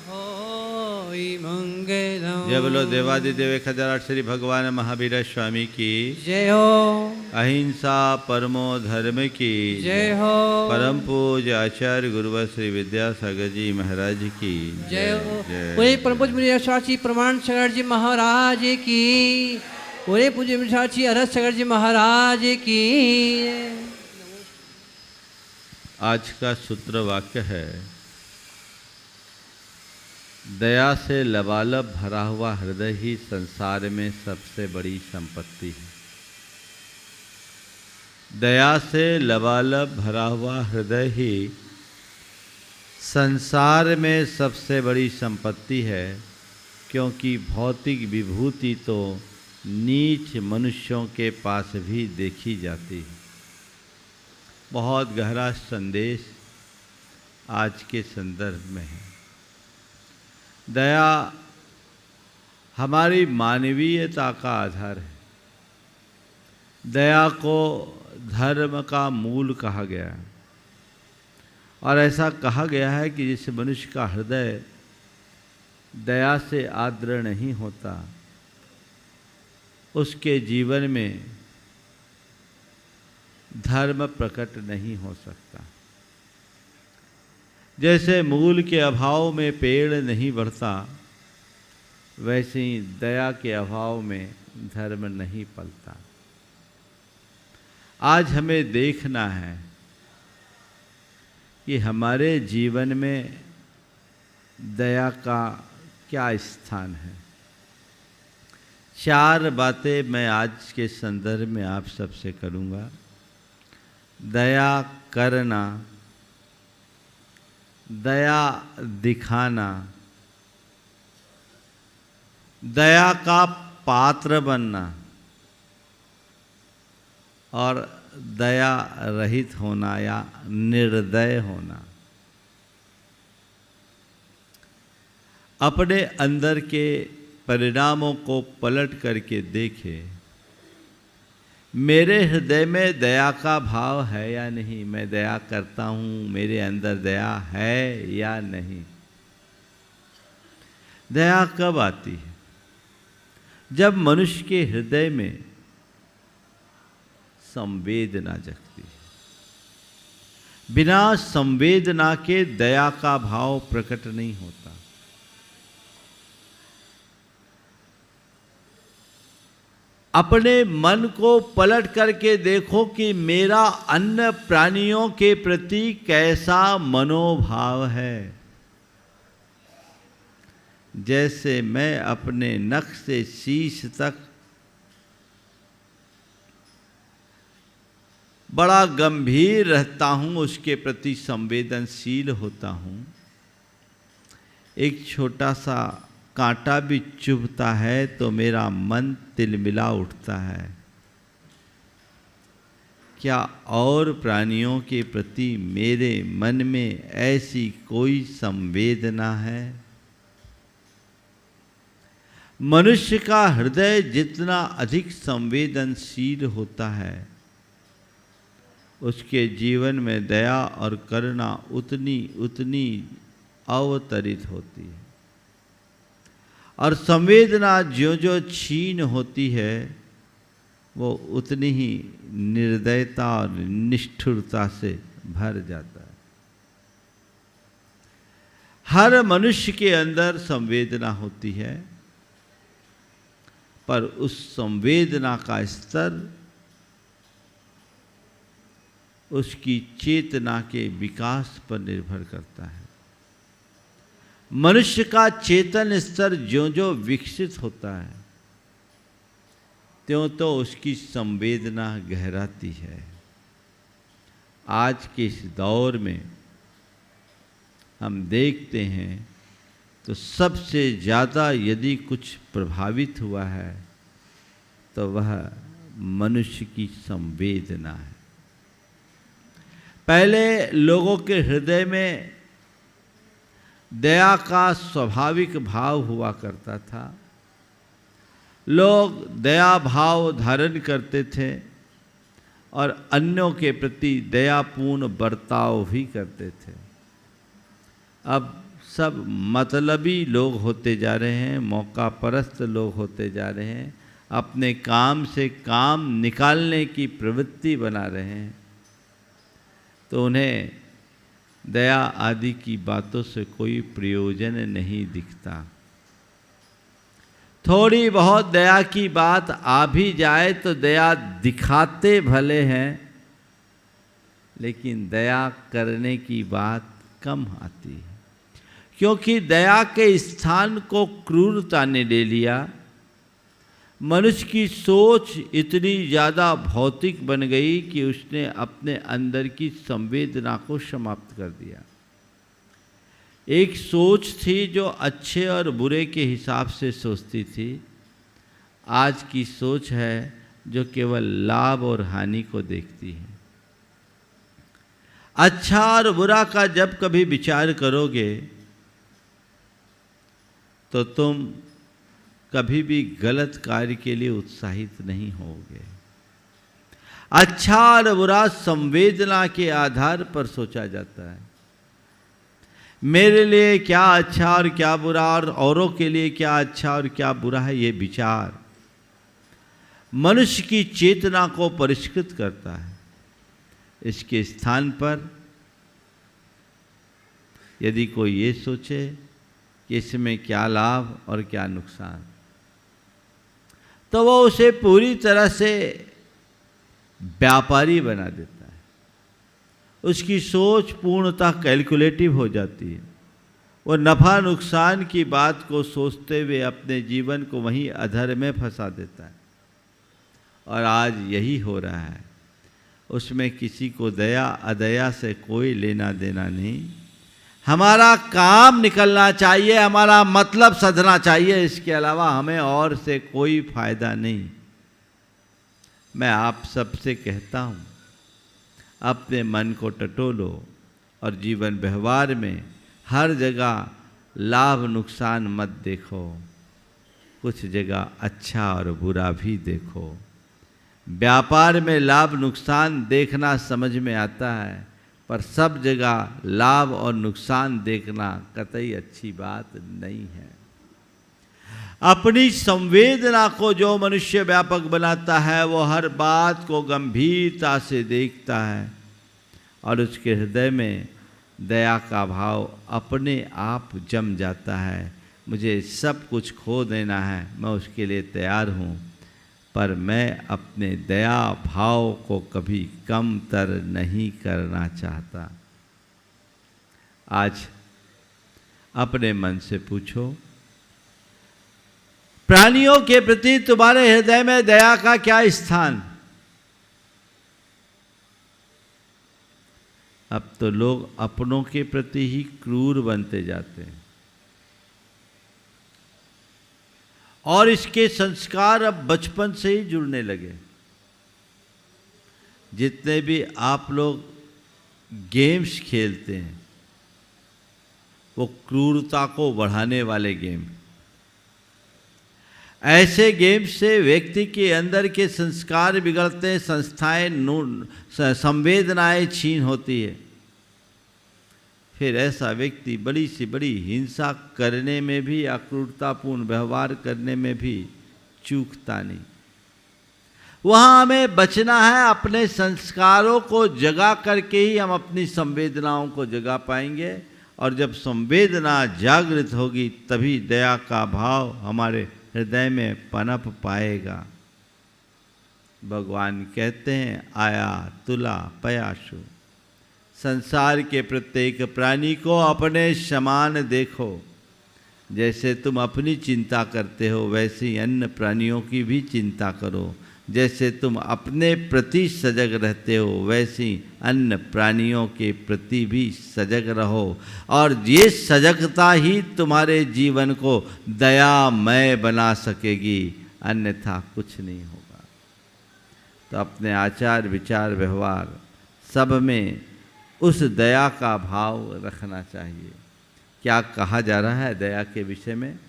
होई मंगलम्। जय बोलो देवादिदेव खजाराट श्री भगवान महावीर स्वामी की जय हो। अहिंसा परमो धर्म की जय हो। परम पूज्य आचार्य गुरुवर श्री विद्यासागर जी महाराज की जय हो। पूरे परम पूज्य मुनि प्रमाण सागर जी महाराज की। पूरे पूज्य मुनि अरस सागर जी महाराज की। आज का सूत्र वाक्य है, दया से लबालब भरा हुआ हृदय ही संसार में सबसे बड़ी संपत्ति है। दया से लबालब भरा हुआ हृदय ही संसार में सबसे बड़ी संपत्ति है, क्योंकि भौतिक विभूति तो नीच मनुष्यों के पास भी देखी जाती है। बहुत गहरा संदेश आज के संदर्भ में है। दया हमारी मानवीयता का आधार है। दया को धर्म का मूल कहा गया है, और ऐसा कहा गया है कि जिस मनुष्य का हृदय दया से आर्द्र नहीं होता, उसके जीवन में धर्म प्रकट नहीं हो सकता। जैसे मूल के अभाव में पेड़ नहीं बढ़ता, वैसे ही दया के अभाव में धर्म नहीं पलता। आज हमें देखना है कि हमारे जीवन में दया का क्या स्थान है। 4 बातें मैं आज के संदर्भ में आप सबसे करूँगा। दया करना, दया दिखाना, दया का पात्र बनना और दया रहित होना या निर्दय होना। अपने अंदर के परिणामों को पलट करके देखें, मेरे हृदय में दया का भाव है या नहीं, मैं दया करता हूँ, मेरे अंदर दया है या नहीं। दया कब आती है? जब मनुष्य के हृदय में संवेदना जगती है। बिना संवेदना के दया का भाव प्रकट नहीं होता। अपने मन को पलट करके देखो कि मेरा अन्य प्राणियों के प्रति कैसा मनोभाव है। जैसे मैं अपने नख से शीश तक बड़ा गंभीर रहता हूँ, उसके प्रति संवेदनशील होता हूँ। एक छोटा सा कांटा भी चुभता है तो मेरा मन तिलमिला उठता है। क्या और प्राणियों के प्रति मेरे मन में ऐसी कोई संवेदना है? मनुष्य का हृदय जितना अधिक संवेदनशील होता है, उसके जीवन में दया और करुणा उतनी उतनी अवतरित होती है। और संवेदना जो जो क्षीण होती है वो उतनी ही निर्दयता और निष्ठुरता से भर जाता है। हर मनुष्य के अंदर संवेदना होती है, पर उस संवेदना का स्तर उसकी चेतना के विकास पर निर्भर करता है। मनुष्य का चेतन स्तर ज्यों ज्यों विकसित होता है त्यों तो उसकी संवेदना गहराती है। आज के इस दौर में हम देखते हैं तो सबसे ज़्यादा यदि कुछ प्रभावित हुआ है तो वह मनुष्य की संवेदना है। पहले लोगों के हृदय में दया का स्वाभाविक भाव हुआ करता था। लोग दया भाव धारण करते थे और अन्यों के प्रति दयापूर्ण बर्ताव भी करते थे। अब सब मतलबी लोग होते जा रहे हैं, मौका परस्त लोग होते जा रहे हैं, अपने काम से काम निकालने की प्रवृत्ति बना रहे हैं, तो उन्हें दया आदि की बातों से कोई प्रयोजन नहीं दिखता। थोड़ी बहुत दया की बात आ भी जाए तो दया दिखाते भले हैं, लेकिन दया करने की बात कम आती है, क्योंकि दया के स्थान को क्रूरता ने ले लिया। मनुष्य की सोच इतनी ज़्यादा भौतिक बन गई कि उसने अपने अंदर की संवेदना को समाप्त कर दिया। एक सोच थी जो अच्छे और बुरे के हिसाब से सोचती थी, आज की सोच है जो केवल लाभ और हानि को देखती है। अच्छा और बुरा का जब कभी विचार करोगे तो तुम कभी भी गलत कार्य के लिए उत्साहित नहीं होगे। अच्छा और बुरा संवेदना के आधार पर सोचा जाता है। मेरे लिए क्या अच्छा और क्या बुरा और औरों के लिए क्या अच्छा और क्या बुरा है, ये विचार मनुष्य की चेतना को परिष्कृत करता है। इसके स्थान पर यदि कोई ये सोचे कि इसमें क्या लाभ और क्या नुकसान, तो वो उसे पूरी तरह से व्यापारी बना देता है। उसकी सोच पूर्णतः कैलकुलेटिव हो जाती है। वो नफ़ा नुकसान की बात को सोचते हुए अपने जीवन को वहीं अधर में फंसा देता है। और आज यही हो रहा है। उसमें किसी को दया अदया से कोई लेना देना नहीं। हमारा काम निकलना चाहिए, हमारा मतलब सधना चाहिए, इसके अलावा हमें और से कोई फायदा नहीं। मैं आप सबसे कहता हूँ, अपने मन को टटोलो और जीवन व्यवहार में हर जगह लाभ नुकसान मत देखो, कुछ जगह अच्छा और बुरा भी देखो। व्यापार में लाभ नुकसान देखना समझ में आता है, पर सब जगह लाभ और नुकसान देखना कतई अच्छी बात नहीं है। अपनी संवेदना को जो मनुष्य व्यापक बनाता है वो हर बात को गंभीरता से देखता है और उसके हृदय में दया का भाव अपने आप जम जाता है। मुझे सब कुछ खो देना है, मैं उसके लिए तैयार हूँ, पर मैं अपने दया भाव को कभी कमतर नहीं करना चाहता। आज अपने मन से पूछो, प्राणियों के प्रति तुम्हारे हृदय में दया का क्या स्थान? अब तो लोग अपनों के प्रति ही क्रूर बनते जाते हैं और इसके संस्कार अब बचपन से ही जुड़ने लगे। जितने भी आप लोग गेम्स खेलते हैं वो क्रूरता को बढ़ाने वाले गेम। ऐसे गेम से व्यक्ति के अंदर के संस्कार बिगड़ते हैं, संवेदनाएं छीन होती है। फिर ऐसा व्यक्ति बड़ी से बड़ी हिंसा करने में भी, अक्रूरतापूर्ण व्यवहार करने में भी चूकता नहीं। वहाँ हमें बचना है। अपने संस्कारों को जगा करके ही हम अपनी संवेदनाओं को जगा पाएंगे, और जब संवेदना जागृत होगी तभी दया का भाव हमारे हृदय में पनप पाएगा। भगवान कहते हैं, आया तुला पयाशु, संसार के प्रत्येक प्राणी को अपने समान देखो। जैसे तुम अपनी चिंता करते हो वैसे ही अन्य प्राणियों की भी चिंता करो। जैसे तुम अपने प्रति सजग रहते हो वैसे ही अन्य प्राणियों के प्रति भी सजग रहो, और ये सजगता ही तुम्हारे जीवन को दयामय बना सकेगी, अन्यथा कुछ नहीं होगा। तो अपने आचार विचार व्यवहार सब में उस दया का भाव रखना चाहिए। क्या कहा जा रहा है दया के विषय में,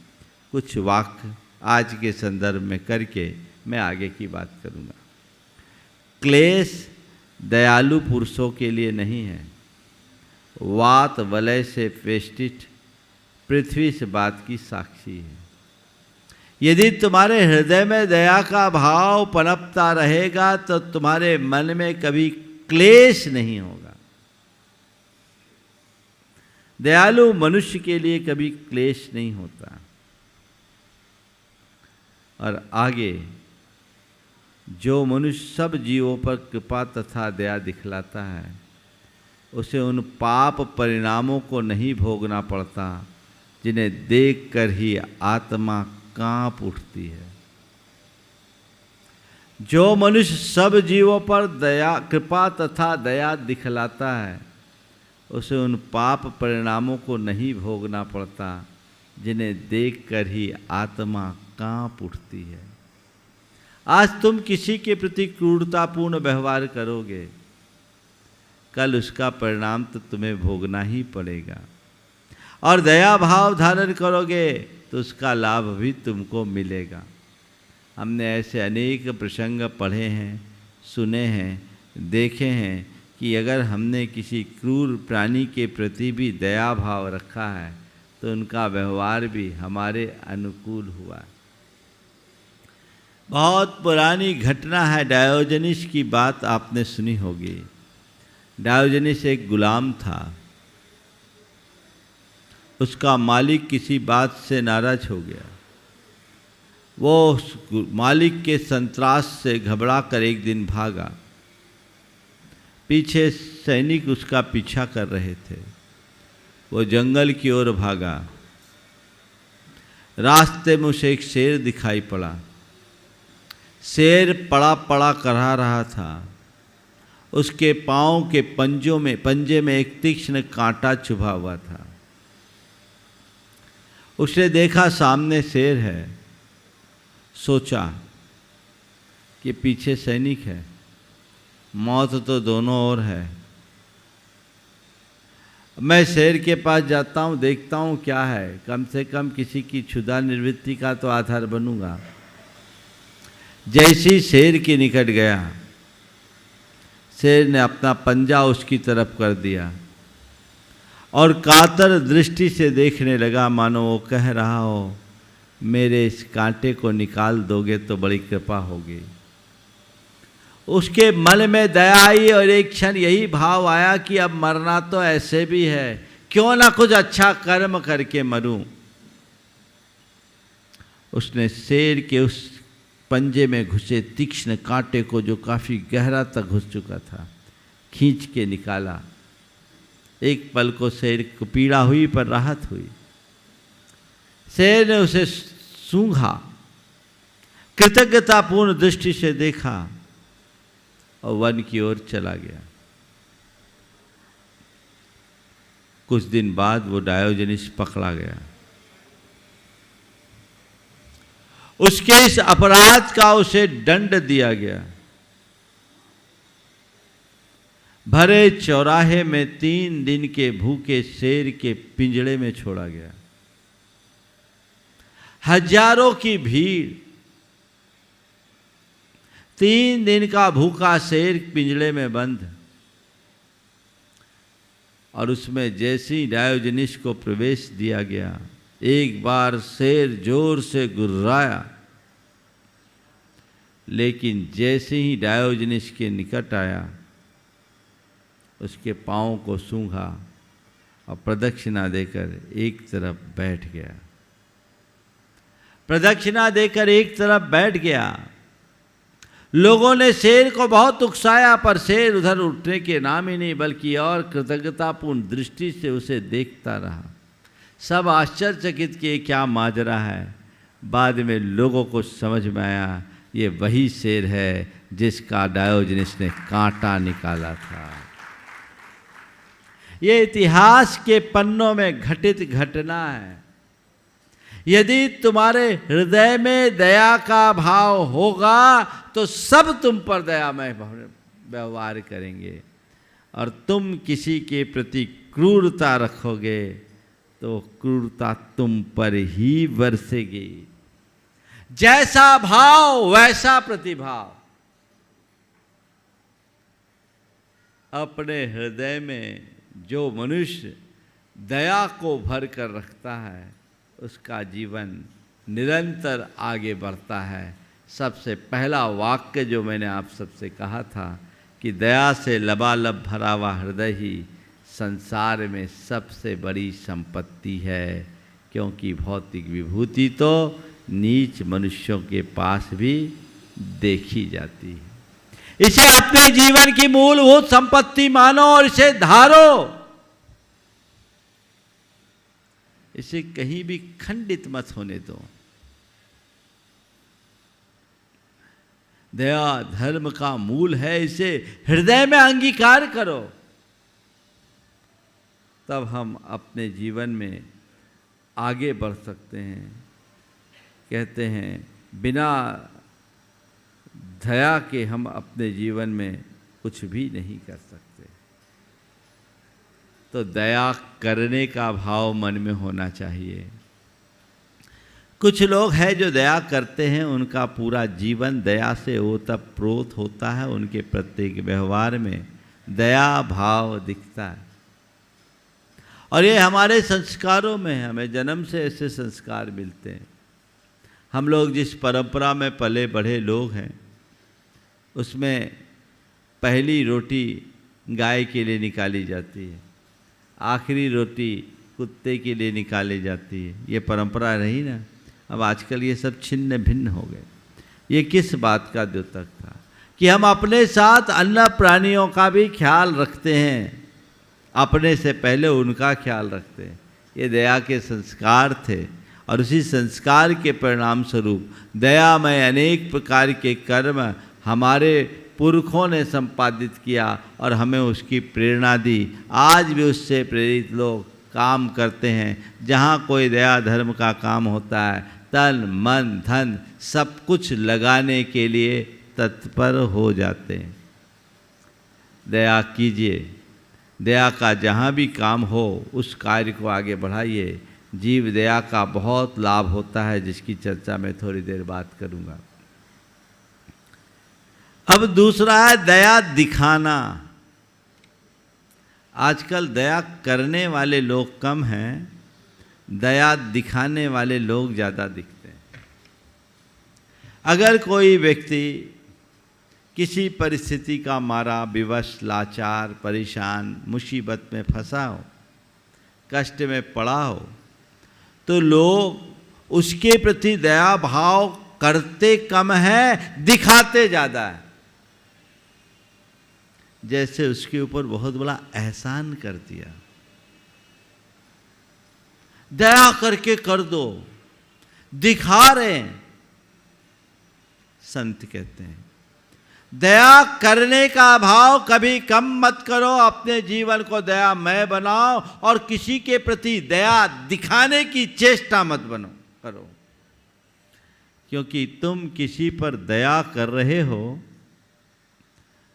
कुछ वाक्य आज के संदर्भ में करके मैं आगे की बात करूँगा। क्लेश दयालु पुरुषों के लिए नहीं है। वात वलय से पेष्टित पृथ्वी से बात की साक्षी है। यदि तुम्हारे हृदय में दया का भाव पनपता रहेगा तो तुम्हारे मन में कभी क्लेश नहीं होगा। दयालु मनुष्य के लिए कभी क्लेश नहीं होता। और आगे, जो मनुष्य सब जीवों पर कृपा तथा दया दिखलाता है उसे उन पाप परिणामों को नहीं भोगना पड़ता जिन्हें देखकर ही आत्मा कांप उठती है। जो मनुष्य सब जीवों पर दया, कृपा तथा दया दिखलाता है उसे उन पाप परिणामों को नहीं भोगना पड़ता जिन्हें देखकर ही आत्मा कांप उठती है। आज तुम किसी के प्रति क्रूरतापूर्ण व्यवहार करोगे, कल उसका परिणाम तो तुम्हें भोगना ही पड़ेगा, और दया भाव धारण करोगे तो उसका लाभ भी तुमको मिलेगा। हमने ऐसे अनेक प्रसंग पढ़े हैं, सुने हैं, देखे हैं कि अगर हमने किसी क्रूर प्राणी के प्रति भी दया भाव रखा है तो उनका व्यवहार भी हमारे अनुकूल हुआ। बहुत पुरानी घटना है, डायोजनीस की बात आपने सुनी होगी। डायोजनीस एक गुलाम था। उसका मालिक किसी बात से नाराज हो गया। वो उस मालिक के संतरास से घबरा कर एक दिन भागा। पीछे सैनिक उसका पीछा कर रहे थे। वो जंगल की ओर भागा। रास्ते में उसे एक शेर दिखाई पड़ा। शेर पड़ा पड़ा करहा रहा था। उसके पाँव के पंजे में एक तीक्ष्ण कांटा चुभा हुआ था। उसने देखा सामने शेर है। सोचा कि पीछे सैनिक है, मौत तो दोनों ओर है। मैं शेर के पास जाता हूँ, देखता हूँ क्या है, कम से कम किसी की क्षुधा निवृत्ति का तो आधार बनूंगा। जैसे ही शेर के निकट गया, शेर ने अपना पंजा उसकी तरफ कर दिया और कातर दृष्टि से देखने लगा, मानो वो कह रहा हो मेरे इस कांटे को निकाल दोगे तो बड़ी कृपा होगी। उसके मन में दया आई और एक क्षण यही भाव आया कि अब मरना तो ऐसे भी है, क्यों ना कुछ अच्छा कर्म करके मरूं। उसने शेर के उस पंजे में घुसे तीक्ष्ण कांटे को, जो काफी गहरा तक घुस चुका था, खींच के निकाला। एक पल को शेर को पीड़ा हुई पर राहत हुई। शेर ने उसे सूंघा, कृतज्ञतापूर्ण दृष्टि से देखा और वन की ओर चला गया। कुछ दिन बाद वो डायोजनीस पकड़ा गया। उसके इस अपराध का उसे दंड दिया गया। भरे चौराहे में 3 दिन के भूखे शेर के पिंजड़े में छोड़ा गया। हजारों की भीड़, 3 दिन का भूखा शेर पिंजड़े में बंद, और उसमें जैसे ही डायोजनीस को प्रवेश दिया गया, एक बार शेर जोर से गुर्राया, लेकिन जैसे ही डायोजनीस के निकट आया, उसके पाँव को सूंघा और प्रदक्षिणा देकर एक तरफ बैठ गया। प्रदक्षिणा देकर एक तरफ बैठ गया। लोगों ने शेर को बहुत उकसाया, पर शेर उधर उठने के नाम ही नहीं, बल्कि और कृतज्ञतापूर्ण दृष्टि से उसे देखता रहा। सब आश्चर्यचकित कि क्या माजरा है। बाद में लोगों को समझ में आया, ये वही शेर है जिसका डायोजनीस ने कांटा निकाला था। ये इतिहास के पन्नों में घटित घटना है। यदि तुम्हारे हृदय में दया का भाव होगा तो सब तुम पर दयामय व्यवहार करेंगे, और तुम किसी के प्रति क्रूरता रखोगे तो क्रूरता तुम पर ही बरसेगी। जैसा भाव वैसा प्रतिभाव। अपने हृदय में जो मनुष्य दया को भर कर रखता है, उसका जीवन निरंतर आगे बढ़ता है। सबसे पहला वाक्य जो मैंने आप सबसे कहा था कि दया से लबालब भरा हुआ हृदय ही संसार में सबसे बड़ी संपत्ति है, क्योंकि भौतिक विभूति तो नीच मनुष्यों के पास भी देखी जाती है। इसे अपने जीवन की मूलभूत संपत्ति मानो और इसे धारो। इसे कहीं भी खंडित मत होने दो। दया धर्म का मूल है, इसे हृदय में अंगीकार करो। तब हम अपने जीवन में आगे बढ़ सकते हैं। कहते हैं बिना दया के हम अपने जीवन में कुछ भी नहीं कर सकते। तो दया करने का भाव मन में होना चाहिए। कुछ लोग हैं जो दया करते हैं, उनका पूरा जीवन दया से ओतप्रोत होता है। उनके प्रत्येक व्यवहार में दया भाव दिखता है, और ये हमारे संस्कारों में है। हमें जन्म से ऐसे संस्कार मिलते हैं। हम लोग जिस परंपरा में पले बढ़े लोग हैं, उसमें पहली रोटी गाय के लिए निकाली जाती है, आखिरी रोटी कुत्ते के लिए निकाली जाती है। ये परंपरा रही ना। अब आजकल ये सब छिन्न भिन्न हो गए। ये किस बात का द्योतक था कि हम अपने साथ अन्य प्राणियों का भी ख्याल रखते हैं, अपने से पहले उनका ख्याल रखते हैं। ये दया के संस्कार थे, और उसी संस्कार के परिणाम स्वरूप दयामय अनेक प्रकार के कर्म हमारे पुरखों ने संपादित किया और हमें उसकी प्रेरणा दी। आज भी उससे प्रेरित लोग काम करते हैं। जहाँ कोई दया धर्म का काम होता है, तन मन धन सब कुछ लगाने के लिए तत्पर हो जाते हैं। दया कीजिए। दया का जहाँ भी काम हो उस कार्य को आगे बढ़ाइए। जीव दया का बहुत लाभ होता है, जिसकी चर्चा मैं थोड़ी देर बाद करूँगा। अब दूसरा है दया दिखाना। आजकल दया करने वाले लोग कम हैं, दया दिखाने वाले लोग ज़्यादा दिखते हैं। अगर कोई व्यक्ति किसी परिस्थिति का मारा विवश, लाचार, परेशान, मुसीबत में फंसा हो, कष्ट में पड़ा हो, तो लोग उसके प्रति दया भाव करते कम है, दिखाते ज़्यादा है। जैसे उसके ऊपर बहुत बड़ा एहसान कर दिया। दया करके कर दो, दिखा रहे हैं। संत कहते हैं दया करने का भाव कभी कम मत करो, अपने जीवन को दयामय बनाओ और किसी के प्रति दया दिखाने की चेष्टा मत करो। क्योंकि तुम किसी पर दया कर रहे हो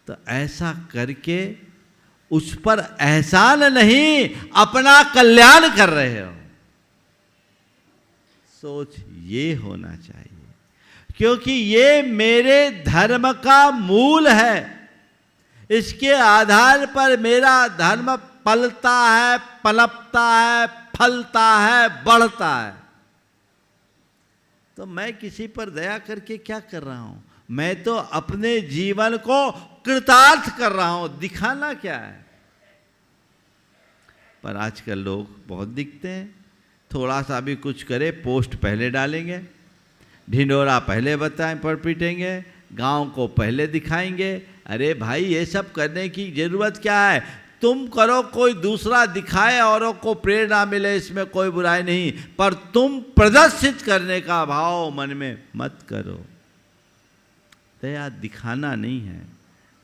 तो ऐसा करके उस पर एहसान नहीं, अपना कल्याण कर रहे हो। सोच ये होना चाहिए, क्योंकि ये मेरे धर्म का मूल है। इसके आधार पर मेरा धर्म पलता है, पनपता है, फलता है, बढ़ता है। तो मैं किसी पर दया करके क्या कर रहा हूं? मैं तो अपने जीवन को कृतार्थ कर रहा हूं, दिखाना क्या है? पर आजकल लोग बहुत दिखते हैं, थोड़ा सा भी कुछ करे पोस्ट पहले डालेंगे, ढिंडोरा पहले बताएं पर पीटेंगे, गांव को पहले दिखाएंगे। अरे भाई, ये सब करने की जरूरत क्या है? तुम करो, कोई दूसरा दिखाए, औरों को प्रेरणा मिले, इसमें कोई बुराई नहीं, पर तुम प्रदर्शित करने का भाव मन में मत करो। दया दिखाना नहीं है,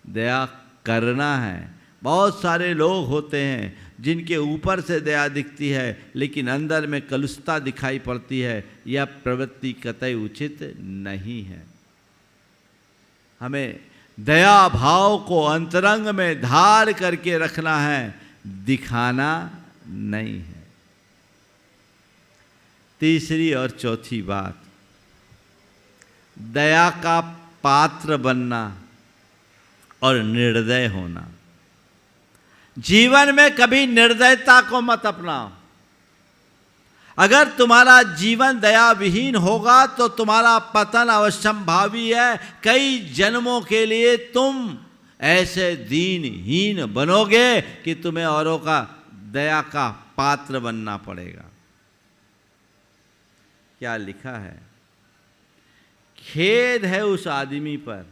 दया करना है। बहुत सारे लोग होते हैं जिनके ऊपर से दया दिखती है लेकिन अंदर में कलुषता दिखाई पड़ती है। यह प्रवृत्ति कतई उचित नहीं है। हमें दया भाव को अंतरंग में धार करके रखना है, दिखाना नहीं है। तीसरी और चौथी बात, दया का पात्र बनना और निर्दय होना। जीवन में कभी निर्दयता को मत अपनाओ। अगर तुम्हारा जीवन दया विहीन होगा तो तुम्हारा पतन अवश्यंभावी है। कई जन्मों के लिए तुम ऐसे दीनहीन बनोगे कि तुम्हें औरों का दया का पात्र बनना पड़ेगा। क्या लिखा है? खेद है उस आदमी पर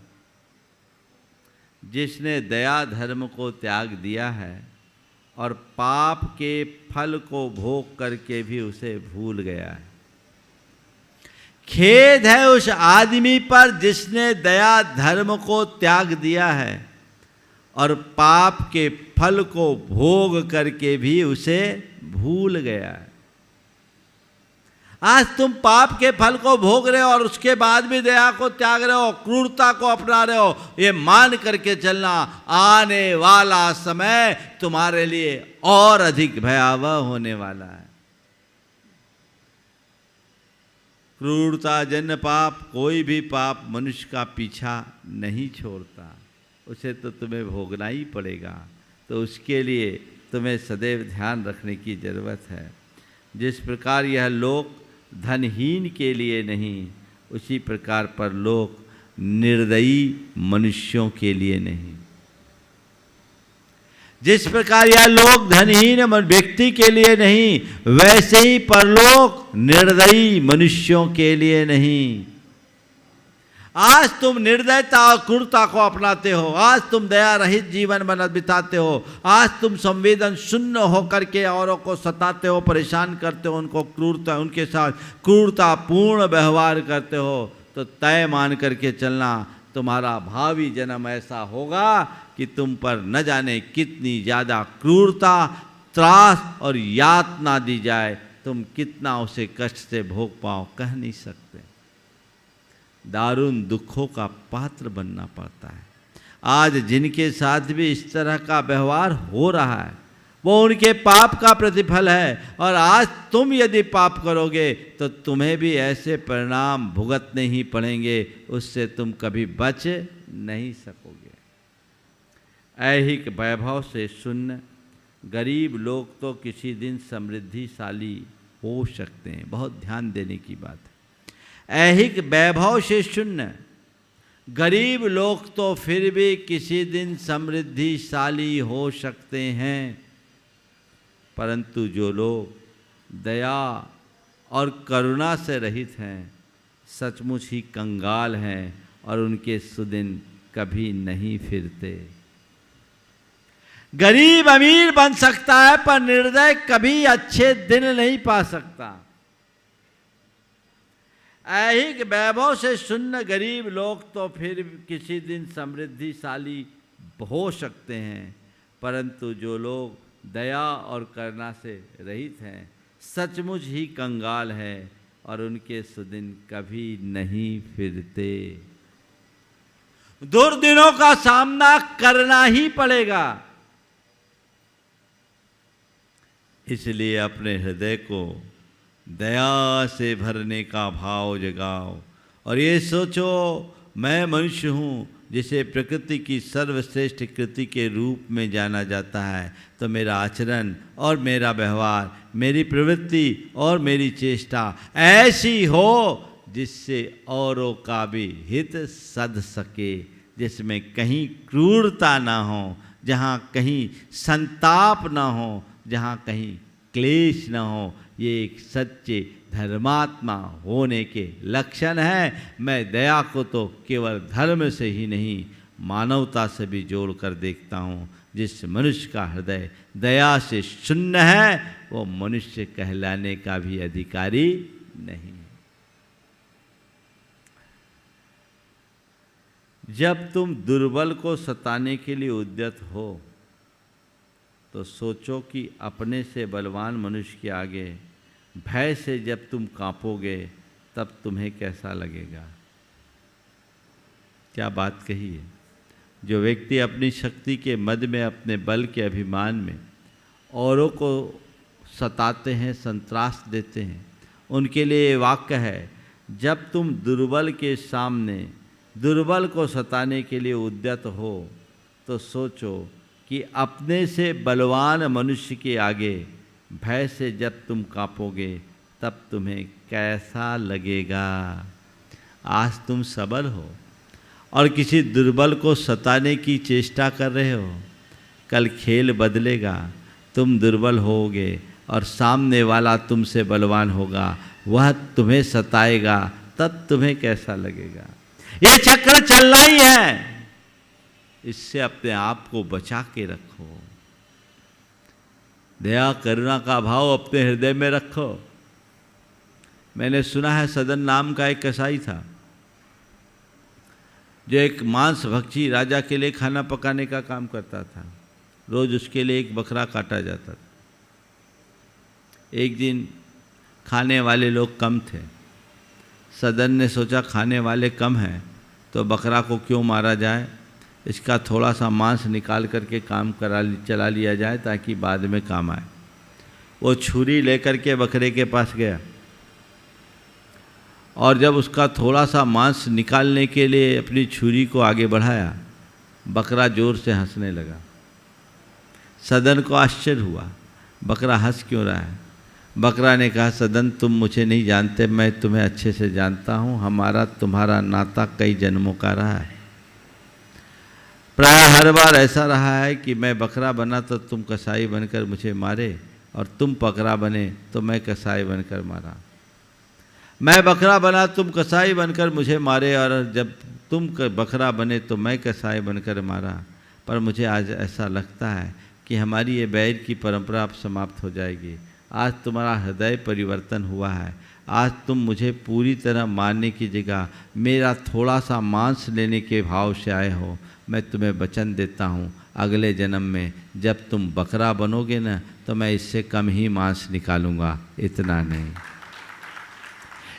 जिसने दया धर्म को त्याग दिया है और पाप के फल को भोग करके भी उसे भूल गया है। खेद है उस आदमी पर जिसने दया धर्म को त्याग दिया है और पाप के फल को भोग करके भी उसे भूल गया है। आज तुम पाप के फल को भोग रहे हो और उसके बाद भी दया को त्याग रहे हो, क्रूरता को अपना रहे हो। ये मान करके चलना, आने वाला समय तुम्हारे लिए और अधिक भयावह होने वाला है। क्रूरता जन्य पाप, कोई भी पाप मनुष्य का पीछा नहीं छोड़ता, उसे तो तुम्हें भोगना ही पड़ेगा। तो उसके लिए तुम्हें सदैव ध्यान रखने की जरूरत है। जिस प्रकार यह लोक धनहीन के लिए नहीं, उसी प्रकार पर लोक निर्दयी मनुष्यों के लिए नहीं। जिस प्रकार यह लोक धनहीन व्यक्ति के लिए नहीं, वैसे ही परलोक निर्दयी मनुष्यों के लिए नहीं। आज तुम निर्दयता और क्रूरता को अपनाते हो, आज तुम दया रहित जीवन बिताते हो, आज तुम संवेदन शून्य होकर के औरों को सताते हो, परेशान करते हो, उनके साथ क्रूरता पूर्ण व्यवहार करते हो, तो तय मान करके चलना, तुम्हारा भावी जन्म ऐसा होगा कि तुम पर न जाने कितनी ज़्यादा क्रूरता, त्रास और यातना दी जाए, तुम कितना उसे कष्ट से भोग पाओ, कह नहीं सकते। दारुण दुखों का पात्र बनना पड़ता है। आज जिनके साथ भी इस तरह का व्यवहार हो रहा है, वो उनके पाप का प्रतिफल है। और आज तुम यदि पाप करोगे तो तुम्हें भी ऐसे परिणाम भुगतने ही पड़ेंगे, उससे तुम कभी बच नहीं सकोगे। ऐहिक वैभव से शून्य गरीब लोग तो किसी दिन समृद्धिशाली हो सकते हैं। बहुत ध्यान देने की बात है। ऐहिक वैभव से शून्य गरीब लोग तो फिर भी किसी दिन समृद्धिशाली हो सकते हैं, परंतु जो लोग दया और करुणा से रहित हैं, सचमुच ही कंगाल हैं और उनके सुदिन कभी नहीं फिरते। गरीब अमीर बन सकता है पर निर्दय कभी अच्छे दिन नहीं पा सकता। ऐहिक वैभव से शून्य गरीब लोग तो फिर किसी दिन समृद्धिशाली हो सकते हैं, परंतु जो लोग दया और करुणा से रहित हैं, सचमुच ही कंगाल हैं और उनके सुदिन कभी नहीं फिरते। दुर्दिनों का सामना करना ही पड़ेगा। इसलिए अपने हृदय को दया से भरने का भाव जगाओ और ये सोचो, मैं मनुष्य हूँ, जिसे प्रकृति की सर्वश्रेष्ठ कृति के रूप में जाना जाता है, तो मेरा आचरण और मेरा व्यवहार, मेरी प्रवृत्ति और मेरी चेष्टा ऐसी हो जिससे औरों का भी हित सध सके, जिसमें कहीं क्रूरता ना हो, जहाँ कहीं संताप ना हो, जहाँ कहीं क्लेश ना हो। ये एक सच्चे धर्मात्मा होने के लक्षण है। मैं दया को तो केवल धर्म से ही नहीं, मानवता से भी जोड़ कर देखता हूँ। जिस मनुष्य का हृदय दया से शून्य है, वो मनुष्य कहलाने का भी अधिकारी नहीं। जब तुम दुर्बल को सताने के लिए उद्यत हो, तो सोचो कि अपने से बलवान मनुष्य के आगे भय से जब तुम कांपोगे, तब तुम्हें कैसा लगेगा। क्या बात कही है। जो व्यक्ति अपनी शक्ति के मद में, अपने बल के अभिमान में औरों को सताते हैं, संत्रास देते हैं, उनके लिए ये वाक्य है, जब तुम दुर्बल के सामने दुर्बल को सताने के लिए उद्यत हो, तो सोचो कि अपने से बलवान मनुष्य के आगे भय से जब तुम कांपोगे, तब तुम्हें कैसा लगेगा। आज तुम सबल हो और किसी दुर्बल को सताने की चेष्टा कर रहे हो, कल खेल बदलेगा, तुम दुर्बल होगे और सामने वाला तुमसे बलवान होगा, वह तुम्हें सताएगा, तब तुम्हें कैसा लगेगा। ये चक्र चलना ही है, इससे अपने आप को बचा के रखो। दया करुणा का भाव अपने हृदय में रखो। मैंने सुना है, सदन नाम का एक कसाई था, जो एक मांस भक्षी राजा के लिए खाना पकाने का काम करता था। रोज उसके लिए एक बकरा काटा जाता था। एक दिन खाने वाले लोग कम थे। सदन ने सोचा खाने वाले कम हैं, तो बकरा को क्यों मारा जाए, इसका थोड़ा सा मांस निकाल करके काम चला लिया जाए ताकि बाद में काम आए। वो छुरी लेकर के बकरे के पास गया और जब उसका थोड़ा सा मांस निकालने के लिए अपनी छुरी को आगे बढ़ाया, बकरा जोर से हंसने लगा। सदन को आश्चर्य हुआ, बकरा हंस क्यों रहा है। बकरा ने कहा, सदन तुम मुझे नहीं जानते, मैं तुम्हें अच्छे से जानता हूँ। हमारा तुम्हारा नाता कई जन्मों का रहा है। प्राय हर बार ऐसा रहा है कि मैं बकरा बना तो तुम कसाई बनकर मुझे मारे, और तुम बकरा बने तो मैं कसाई बनकर मारा। मैं बकरा बना, तुम कसाई बनकर मुझे मारे, और जब तुम बकरा बने तो मैं कसाई बनकर मारा। पर मुझे आज ऐसा लगता है कि हमारी ये बैर की परंपरा अब समाप्त हो जाएगी। आज तुम्हारा हृदय परिवर्तन हुआ है। आज तुम मुझे पूरी तरह मारने की जगह मेरा थोड़ा सा मांस लेने के भाव से आए हो। मैं तुम्हें वचन देता हूँ, अगले जन्म में जब तुम बकरा बनोगे ना, तो मैं इससे कम ही मांस निकालूंगा, इतना नहीं।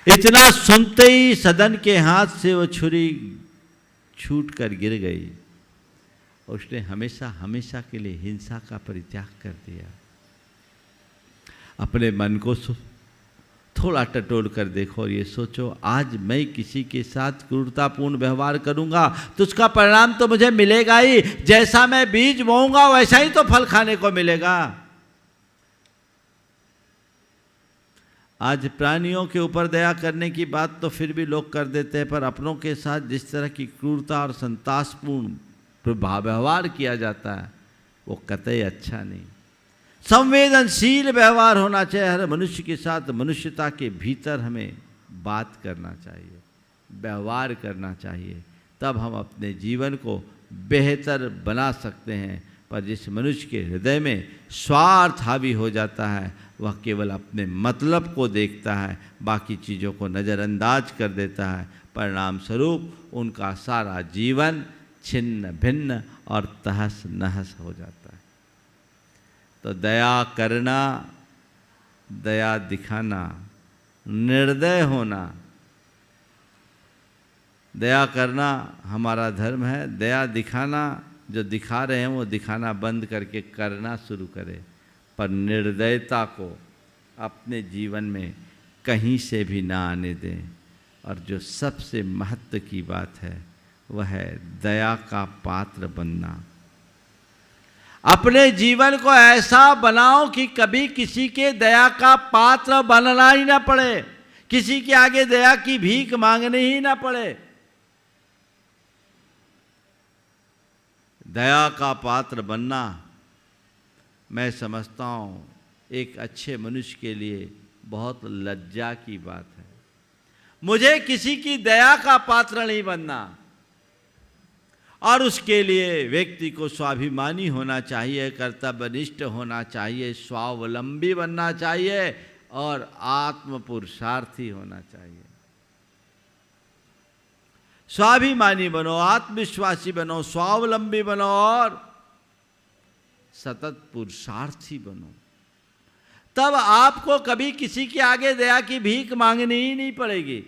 इतना सुनते ही सदन के हाथ से वो छुरी छूट कर गिर गई। उसने हमेशा हमेशा के लिए हिंसा का परित्याग कर दिया। अपने मन को थोड़ा टटोल कर देखो और ये सोचो, आज मैं किसी के साथ क्रूरतापूर्ण व्यवहार करूंगा तो उसका परिणाम तो मुझे मिलेगा ही। जैसा मैं बीज बोऊंगा वैसा ही तो फल खाने को मिलेगा। आज प्राणियों के ऊपर दया करने की बात तो फिर भी लोग कर देते हैं, पर अपनों के साथ जिस तरह की क्रूरता और संतासपूर्ण व्यवहार किया जाता है, वो कतई अच्छा नहीं। संवेदनशील व्यवहार होना चाहिए हर मनुष्य के साथ। मनुष्यता के भीतर हमें बात करना चाहिए, व्यवहार करना चाहिए, तब हम अपने जीवन को बेहतर बना सकते हैं। पर जिस मनुष्य के हृदय में स्वार्थ हावी हो जाता है, वह केवल अपने मतलब को देखता है, बाकी चीज़ों को नज़रअंदाज कर देता है। परिणाम स्वरूप उनका सारा जीवन छिन्न भिन्न और तहस नहस हो जाता है। तो दया करना, दया दिखाना, निर्दय होना, दया करना हमारा धर्म है। दया दिखाना, जो दिखा रहे हैं वो दिखाना बंद करके करना शुरू करें। पर निर्दयता को अपने जीवन में कहीं से भी ना आने दें। और जो सबसे महत्व की बात है, वह है दया का पात्र बनना। अपने जीवन को ऐसा बनाओ कि कभी किसी के दया का पात्र बनना ही ना पड़े, किसी के आगे दया की भीख मांगनी ही ना पड़े। दया का पात्र बनना मैं समझता हूँ एक अच्छे मनुष्य के लिए बहुत लज्जा की बात है। मुझे किसी की दया का पात्र नहीं बनना, और उसके लिए व्यक्ति को स्वाभिमानी होना चाहिए, कर्तव्यनिष्ठ होना चाहिए, स्वावलंबी बनना चाहिए और आत्म पुरुषार्थी होना चाहिए। स्वाभिमानी बनो, आत्मविश्वासी बनो, स्वावलंबी बनो और सतत पुरुषार्थी बनो। तब आपको कभी किसी के आगे दया की भीख मांगनी ही नहीं पड़ेगी।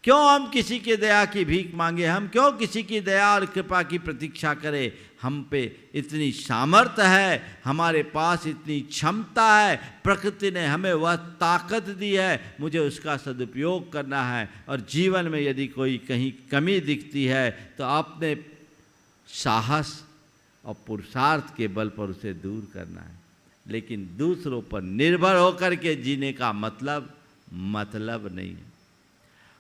क्यों हम किसी के दया की भीख मांगे? हम क्यों किसी की दया और कृपा की प्रतीक्षा करें? हम पे इतनी सामर्थ्य है, हमारे पास इतनी क्षमता है, प्रकृति ने हमें वह ताकत दी है, मुझे उसका सदुपयोग करना है। और जीवन में यदि कोई कहीं कमी दिखती है तो अपने साहस और पुरुषार्थ के बल पर उसे दूर करना है। लेकिन दूसरों पर निर्भर होकर के जीने का मतलब नहीं है।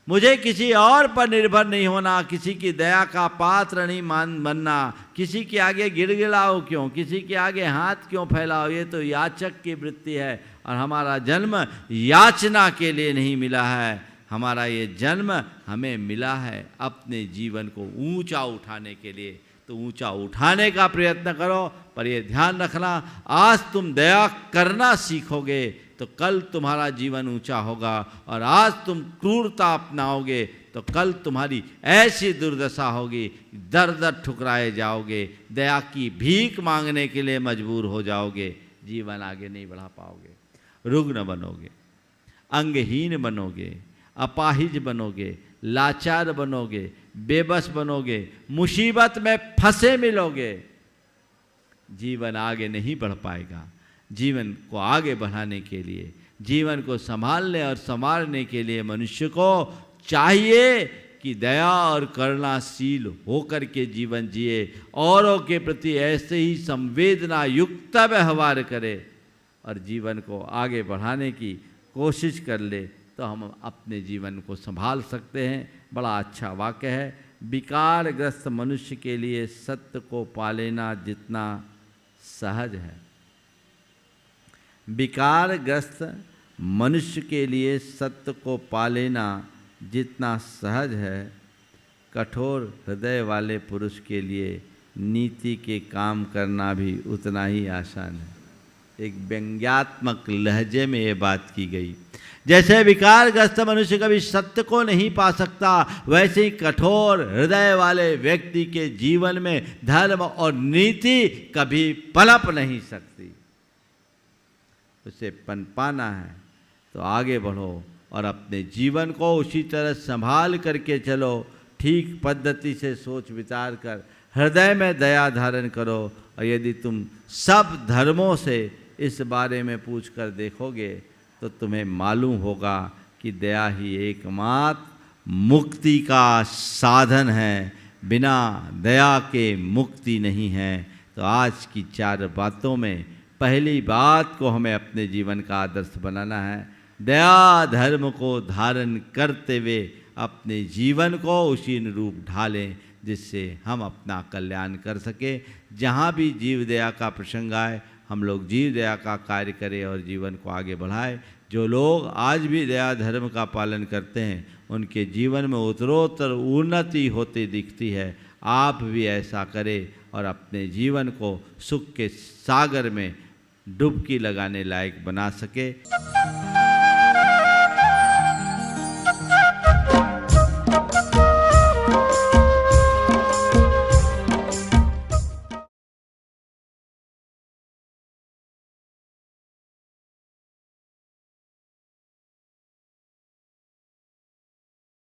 मुझे किसी और पर निर्भर नहीं होना, किसी की दया का पात्र नहीं बनना। किसी के आगे गिड़गिड़ाओ क्यों, किसी के आगे हाथ क्यों फैलाओ? ये तो याचक की वृत्ति है, और हमारा जन्म याचना के लिए नहीं मिला है। हमारा ये जन्म हमें मिला है अपने जीवन को ऊंचा उठाने के लिए। तो ऊंचा उठाने का प्रयत्न करो, पर ये ध्यान रखना, आज तुम दया करना सीखोगे तो कल तुम्हारा जीवन ऊंचा होगा, और आज तुम क्रूरता अपनाओगे तो कल तुम्हारी ऐसी दुर्दशा होगी, दर दर ठुकराए जाओगे, दया की भीख मांगने के लिए मजबूर हो जाओगे, जीवन आगे नहीं बढ़ा पाओगे, रुग्ण बनोगे, अंगहीन बनोगे, अपाहिज बनोगे, लाचार बनोगे, बेबस बनोगे, मुसीबत में फंसे मिलोगे, जीवन आगे नहीं बढ़ पाएगा। जीवन को आगे बढ़ाने के लिए, जीवन को संभालने और संवारने के लिए मनुष्य को चाहिए कि दया और करुणाशील होकर के जीवन जिए, औरों के प्रति ऐसे ही संवेदना युक्त व्यवहार करे और जीवन को आगे बढ़ाने की कोशिश कर ले, तो हम अपने जीवन को संभाल सकते हैं। बड़ा अच्छा वाक्य है, विकारग्रस्त मनुष्य के लिए सत्य को पा लेना जितना सहज है। विकारग्रस्त मनुष्य के लिए सत्य को पा लेना जितना सहज है, कठोर हृदय वाले पुरुष के लिए नीति के काम करना भी उतना ही आसान है। एक व्यंग्यात्मक लहजे में ये बात की गई। जैसे विकारग्रस्त मनुष्य कभी सत्य को नहीं पा सकता, वैसे ही कठोर हृदय वाले व्यक्ति के जीवन में धर्म और नीति कभी पनप नहीं सकती। उसे पनपाना है तो आगे बढ़ो और अपने जीवन को उसी तरह संभाल करके चलो, ठीक पद्धति से सोच विचार कर हृदय में दया धारण करो। और यदि तुम सब धर्मों से इस बारे में पूछ कर देखोगे तो तुम्हें मालूम होगा कि दया ही एकमात्र मुक्ति का साधन है, बिना दया के मुक्ति नहीं है। तो आज की 4 बातों में पहली बात को हमें अपने जीवन का आदर्श बनाना है। दया धर्म को धारण करते हुए अपने जीवन को उसी अनुरूप ढालें जिससे हम अपना कल्याण कर सके। जहाँ भी जीव दया का प्रसंग आए हम लोग जीव दया का कार्य करें और जीवन को आगे बढ़ाएं। जो लोग आज भी दया धर्म का पालन करते हैं उनके जीवन में उत्तरोत्तर उन्नति होती दिखती है। आप भी ऐसा करें और अपने जीवन को सुख के सागर में डुबकी लगाने लायक बना सके।